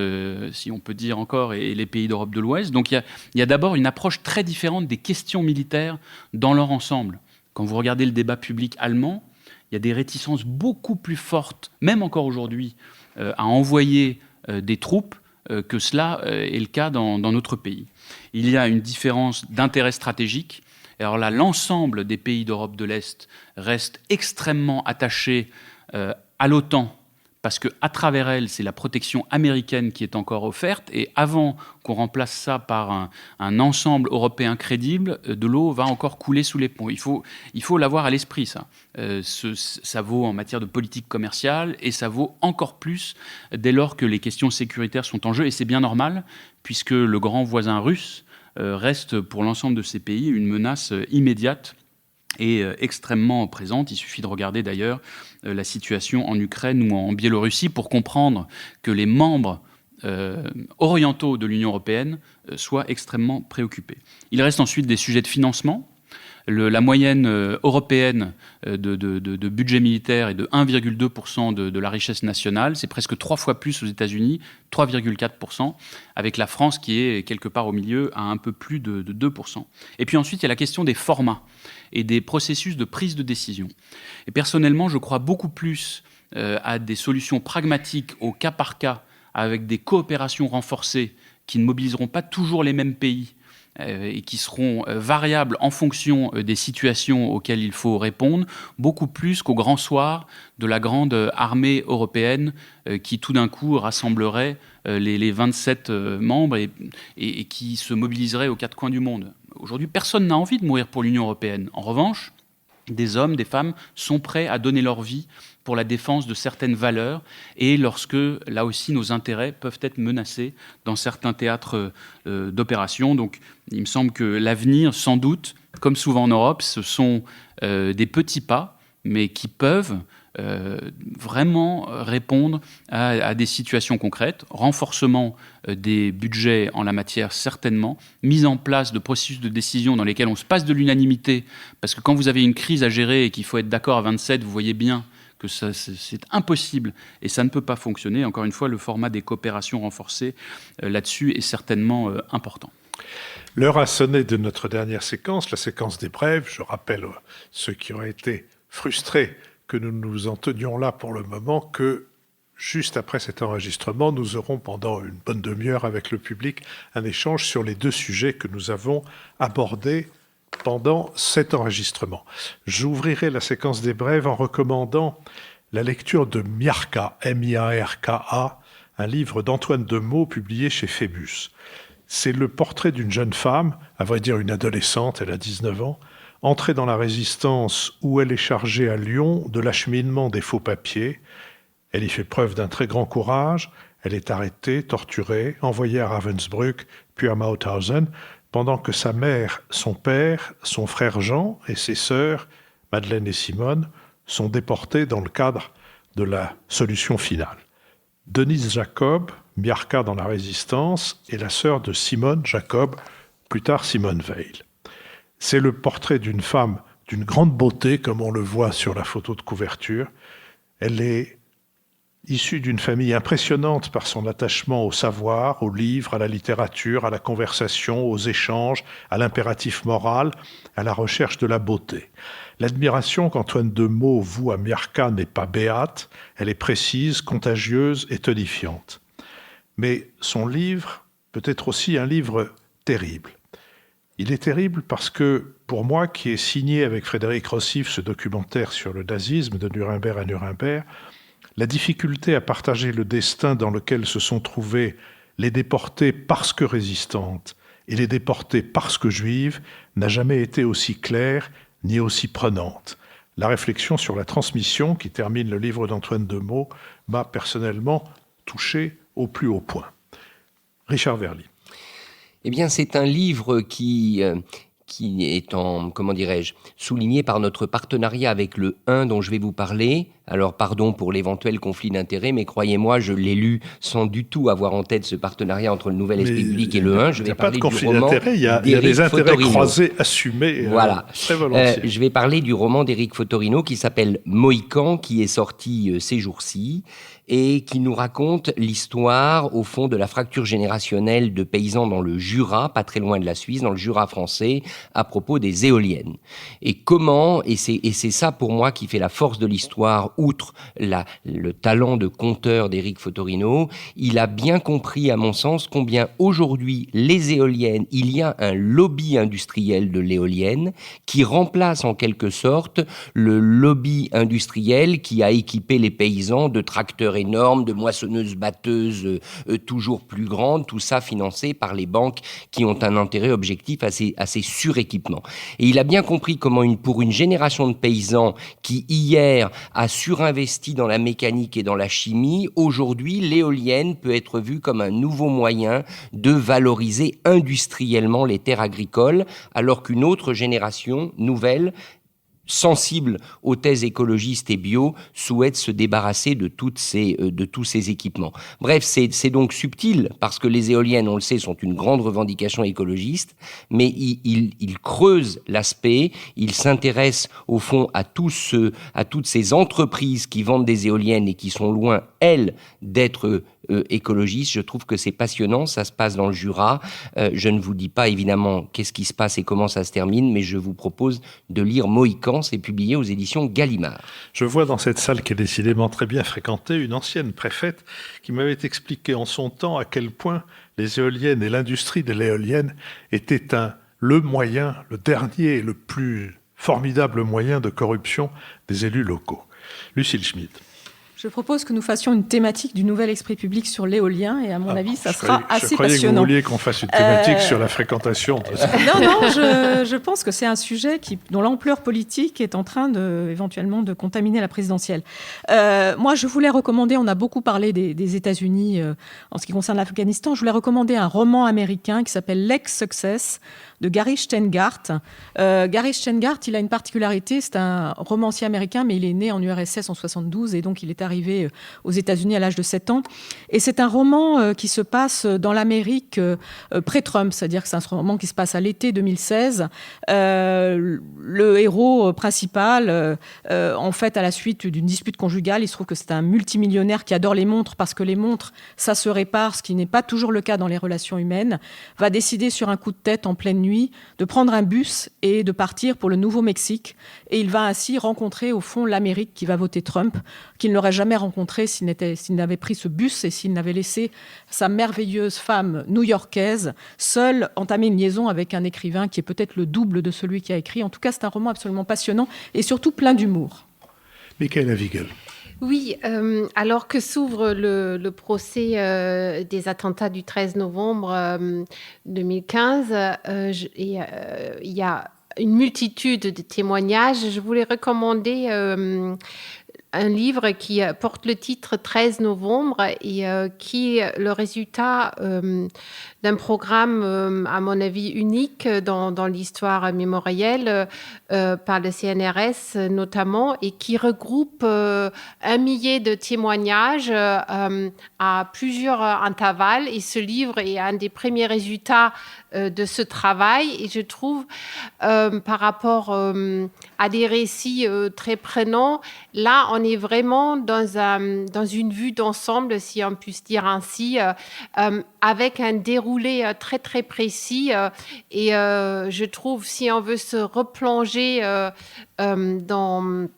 D: si on peut dire encore, et les pays d'Europe de l'Ouest. Donc il y a d'abord une approche très différente des questions militaires dans leur ensemble. Quand vous regardez le débat public allemand, il y a des réticences beaucoup plus fortes, même encore aujourd'hui, à envoyer des troupes que cela est le cas dans notre pays. Il y a une différence d'intérêt stratégique. Alors là, l'ensemble des pays d'Europe de l'Est reste extrêmement attaché à l'OTAN, parce qu'à travers elle, c'est la protection américaine qui est encore offerte. Et avant qu'on remplace ça par un ensemble européen crédible, de l'eau va encore couler sous les ponts. Il faut l'avoir à l'esprit, ça. Ça vaut en matière de politique commerciale et ça vaut encore plus dès lors que les questions sécuritaires sont en jeu. Et c'est bien normal, puisque le grand voisin russe reste pour l'ensemble de ces pays une menace immédiate et extrêmement présente. Il suffit de regarder d'ailleurs la situation en Ukraine ou en Biélorussie pour comprendre que les membres orientaux de l'Union européenne soient extrêmement préoccupés. Il reste ensuite des sujets de financement. La moyenne européenne de budget militaire est de 1,2% de la richesse nationale. C'est presque 3 fois plus aux États-Unis, 3,4%, avec la France qui est quelque part au milieu à un peu plus de 2%. Et puis ensuite, il y a la question des formats et des processus de prise de décision. Et personnellement, je crois beaucoup plus à des solutions pragmatiques au cas par cas avec des coopérations renforcées qui ne mobiliseront pas toujours les mêmes pays et qui seront variables en fonction des situations auxquelles il faut répondre, beaucoup plus qu'au grand soir de la grande armée européenne qui tout d'un coup rassemblerait les 27 membres et qui se mobiliserait aux quatre coins du monde. Aujourd'hui, personne n'a envie de mourir pour l'Union européenne. En revanche, des hommes, des femmes sont prêts à donner leur vie pour la défense de certaines valeurs et lorsque, là aussi, nos intérêts peuvent être menacés dans certains théâtres d'opération. Donc, il me semble que l'avenir, sans doute, comme souvent en Europe, ce sont des petits pas, mais qui peuvent vraiment répondre à des situations concrètes, renforcement des budgets en la matière certainement, mise en place de processus de décision dans lesquels on se passe de l'unanimité, parce que quand vous avez une crise à gérer et qu'il faut être d'accord à 27, vous voyez bien que c'est impossible et ça ne peut pas fonctionner. Encore une fois, le format des coopérations renforcées là-dessus est certainement important.
A: L'heure a sonné de notre dernière séquence, la séquence des brèves. Je rappelle ceux qui ont été frustrés que nous nous en tenions là pour le moment, que juste après cet enregistrement, nous aurons pendant une bonne demi-heure avec le public un échange sur les deux sujets que nous avons abordés pendant cet enregistrement. J'ouvrirai la séquence des brèves en recommandant la lecture de Miarka, M-I-A-R-K-A, un livre d'Antoine Demeaux publié chez Phébus. C'est le portrait d'une jeune femme, à vrai dire une adolescente, elle a 19 ans, entrée dans la Résistance où elle est chargée à Lyon de l'acheminement des faux papiers. Elle y fait preuve d'un très grand courage. Elle est arrêtée, torturée, envoyée à Ravensbrück, puis à Mauthausen, pendant que sa mère, son père, son frère Jean et ses sœurs, Madeleine et Simone, sont déportés dans le cadre de la solution finale. Denise Jacob, Miarka dans la Résistance, est la sœur de Simone Jacob, plus tard Simone Weil. C'est le portrait d'une femme d'une grande beauté, comme on le voit sur la photo de couverture. Elle est issue d'une famille impressionnante par son attachement au savoir, aux livres, à la littérature, à la conversation, aux échanges, à l'impératif moral, à la recherche de la beauté. L'admiration qu'Antoine Demeaux voue à Miarka n'est pas béate, elle est précise, contagieuse et tonifiante. Mais son livre peut être aussi un livre terrible. Il est terrible parce que, pour moi, qui ai signé avec Frédéric Rossif ce documentaire sur le nazisme de Nuremberg à Nuremberg, la difficulté à partager le destin dans lequel se sont trouvés les déportés parce que résistantes et les déportés parce que juives n'a jamais été aussi claire ni aussi prenante. La réflexion sur la transmission, qui termine le livre d'Antoine Demeaux, m'a personnellement touché au plus haut point. Richard Verly.
B: Eh bien, c'est un livre qui est souligné par notre partenariat avec le 1 dont je vais vous parler. Alors, pardon pour l'éventuel conflit d'intérêts, mais croyez-moi, je l'ai lu sans du tout avoir en tête ce partenariat entre le Nouvel Esprit Public et le 1. Je vais parler du roman
A: il y a des intérêts croisés assumés.
B: Voilà.
A: Très volontiers.
B: Je vais parler du roman d'Éric Fotorino qui s'appelle Mohican, qui est sorti ces jours-ci et qui nous raconte l'histoire, au fond, de la fracture générationnelle de paysans dans le Jura, pas très loin de la Suisse, dans le Jura français, à propos des éoliennes. Et comment, et c'est ça pour moi qui fait la force de l'histoire, outre le talent de conteur d'Éric Fotorino, il a bien compris, à mon sens, combien aujourd'hui, les éoliennes, il y a un lobby industriel de l'éolienne qui remplace en quelque sorte le lobby industriel qui a équipé les paysans de tracteurs énormes, de moissonneuses-batteuses toujours plus grandes, tout ça financé par les banques qui ont un intérêt objectif à ces suréquipements. Et il a bien compris comment pour une génération de paysans qui hier a surinvesti dans la mécanique et dans la chimie, aujourd'hui l'éolienne peut être vue comme un nouveau moyen de valoriser industriellement les terres agricoles, alors qu'une autre génération nouvelle, sensible aux thèses écologistes et bio, souhaite se débarrasser de tous ces équipements. Bref, c'est donc subtil, parce que les éoliennes, on le sait, sont une grande revendication écologiste, mais il creuse l'aspect, il s'intéresse au fond à toutes ces entreprises qui vendent des éoliennes et qui sont loin elle, d'être écologiste. Je trouve que c'est passionnant, ça se passe dans le Jura. Je ne vous dis pas évidemment qu'est-ce qui se passe et comment ça se termine, mais je vous propose de lire Mohican, c'est publié aux éditions Gallimard.
A: Je vois dans cette salle qui est décidément très bien fréquentée une ancienne préfète qui m'avait expliqué en son temps à quel point les éoliennes et l'industrie de l'éolienne étaient le moyen, le dernier et le plus formidable moyen de corruption des élus locaux. Lucille Schmitt.
E: Je propose que nous fassions une thématique du nouvel esprit public sur l'éolien et à mon avis, ça sera assez passionnant.
A: Je croyais que vous vouliez qu'on fasse une thématique sur la fréquentation.
E: Non, je pense que c'est un sujet dont l'ampleur politique est en train éventuellement de contaminer la présidentielle. Moi, je voulais recommander, on a beaucoup parlé des États-Unis en ce qui concerne l'Afghanistan, je voulais recommander un roman américain qui s'appelle L'ex-Success de Gary Shteyngart. Gary Shteyngart, il a une particularité, c'est un romancier américain, mais il est né en URSS en 72 et donc il est arrivé aux États-Unis à l'âge de 7 ans. Et c'est un roman qui se passe dans l'Amérique pré-Trump, c'est-à-dire que c'est un roman qui se passe à l'été 2016. Le héros principal, en fait, à la suite d'une dispute conjugale, il se trouve que c'est un multimillionnaire qui adore les montres parce que les montres, ça se répare, ce qui n'est pas toujours le cas dans les relations humaines, va décider sur un coup de tête en pleine nuit de prendre un bus et de partir pour le Nouveau-Mexique. Et il va ainsi rencontrer, au fond, l'Amérique qui va voter Trump, qu'il n'aurait jamais rencontré s'il n'avait pris ce bus et s'il n'avait laissé sa merveilleuse femme new-yorkaise seule entamer une liaison avec un écrivain qui est peut-être le double de celui qui a écrit. En tout cas, c'est un roman absolument passionnant et surtout plein d'humour.
A: Michaela Wiegel.
C: Oui, alors que s'ouvre le procès des attentats du 13 novembre 2015, il y a une multitude de témoignages. Je voulais recommander un livre qui porte le titre 13 novembre et qui est le résultat d'un programme, à mon avis, unique dans l'histoire mémorielle par le CNRS notamment, et qui regroupe 1 millier de témoignages à plusieurs intervalles. Et ce livre est un des premiers résultats de ce travail. Et je trouve, par rapport à des récits très prenants, là, on est vraiment dans une vue d'ensemble, si on peut se dire ainsi, avec un déroulé très très précis et je trouve, si on veut se replonger dans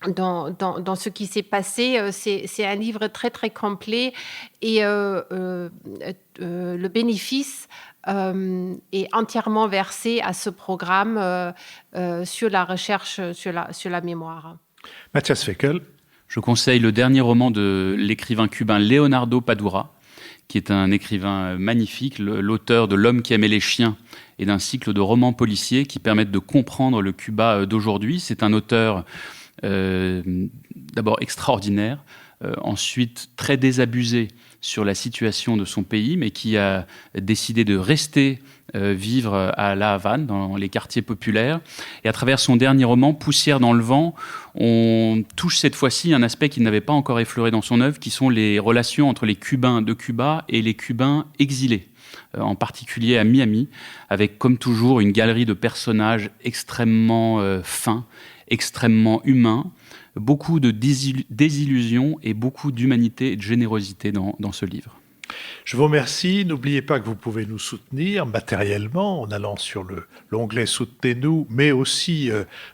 C: ce qui s'est passé, c'est un livre très très complet et le bénéfice est entièrement versé à ce programme sur la recherche, sur la mémoire.
A: Mathias Fekl.
D: Je conseille le dernier roman de l'écrivain cubain Leonardo Padura, qui est un écrivain magnifique, l'auteur de L'homme qui aimait les chiens et d'un cycle de romans policiers qui permettent de comprendre le Cuba d'aujourd'hui. C'est un auteur d'abord extraordinaire, ensuite très désabusé sur la situation de son pays, mais qui a décidé de rester vivre à La Havane, dans les quartiers populaires. Et à travers son dernier roman, Poussière dans le vent, on touche cette fois-ci un aspect qu'il n'avait pas encore effleuré dans son œuvre, qui sont les relations entre les Cubains de Cuba et les Cubains exilés, en particulier à Miami, avec comme toujours une galerie de personnages extrêmement fins, extrêmement humains, beaucoup de désillusions et beaucoup d'humanité et de générosité dans ce livre.
A: Je vous remercie. N'oubliez pas que vous pouvez nous soutenir matériellement en allant sur l'onglet « Soutenez-nous », mais aussi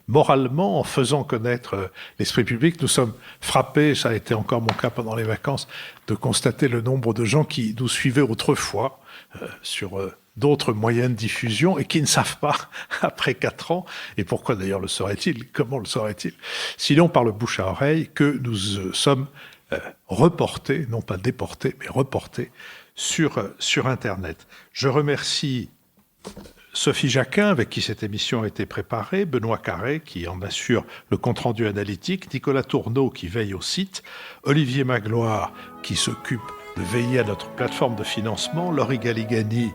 A: moralement en faisant connaître l'esprit public. Nous sommes frappés, ça a été encore mon cas pendant les vacances, de constater le nombre de gens qui nous suivaient autrefois sur d'autres moyens de diffusion et qui ne savent pas, après 4 ans, et pourquoi d'ailleurs le sauraient-ils, comment le sauraient-ils, sinon par le bouche à oreille, que nous sommes reportés, non pas déportés, mais reportés sur Internet. Je remercie Sophie Jacquin, avec qui cette émission a été préparée, Benoît Carré, qui en assure le compte-rendu analytique, Nicolas Tourneau, qui veille au site, Olivier Magloire, qui s'occupe de veiller à notre plateforme de financement, Laurie Galigani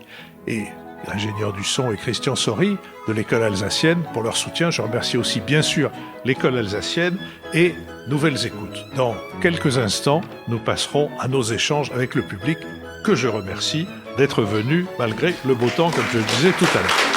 A: et l'ingénieur du son et Christian Sori de l'école alsacienne pour leur soutien. Je remercie aussi bien sûr l'école alsacienne et Nouvelles Écoutes. Dans quelques instants, nous passerons à nos échanges avec le public que je remercie d'être venu malgré le beau temps, comme je le disais tout à l'heure.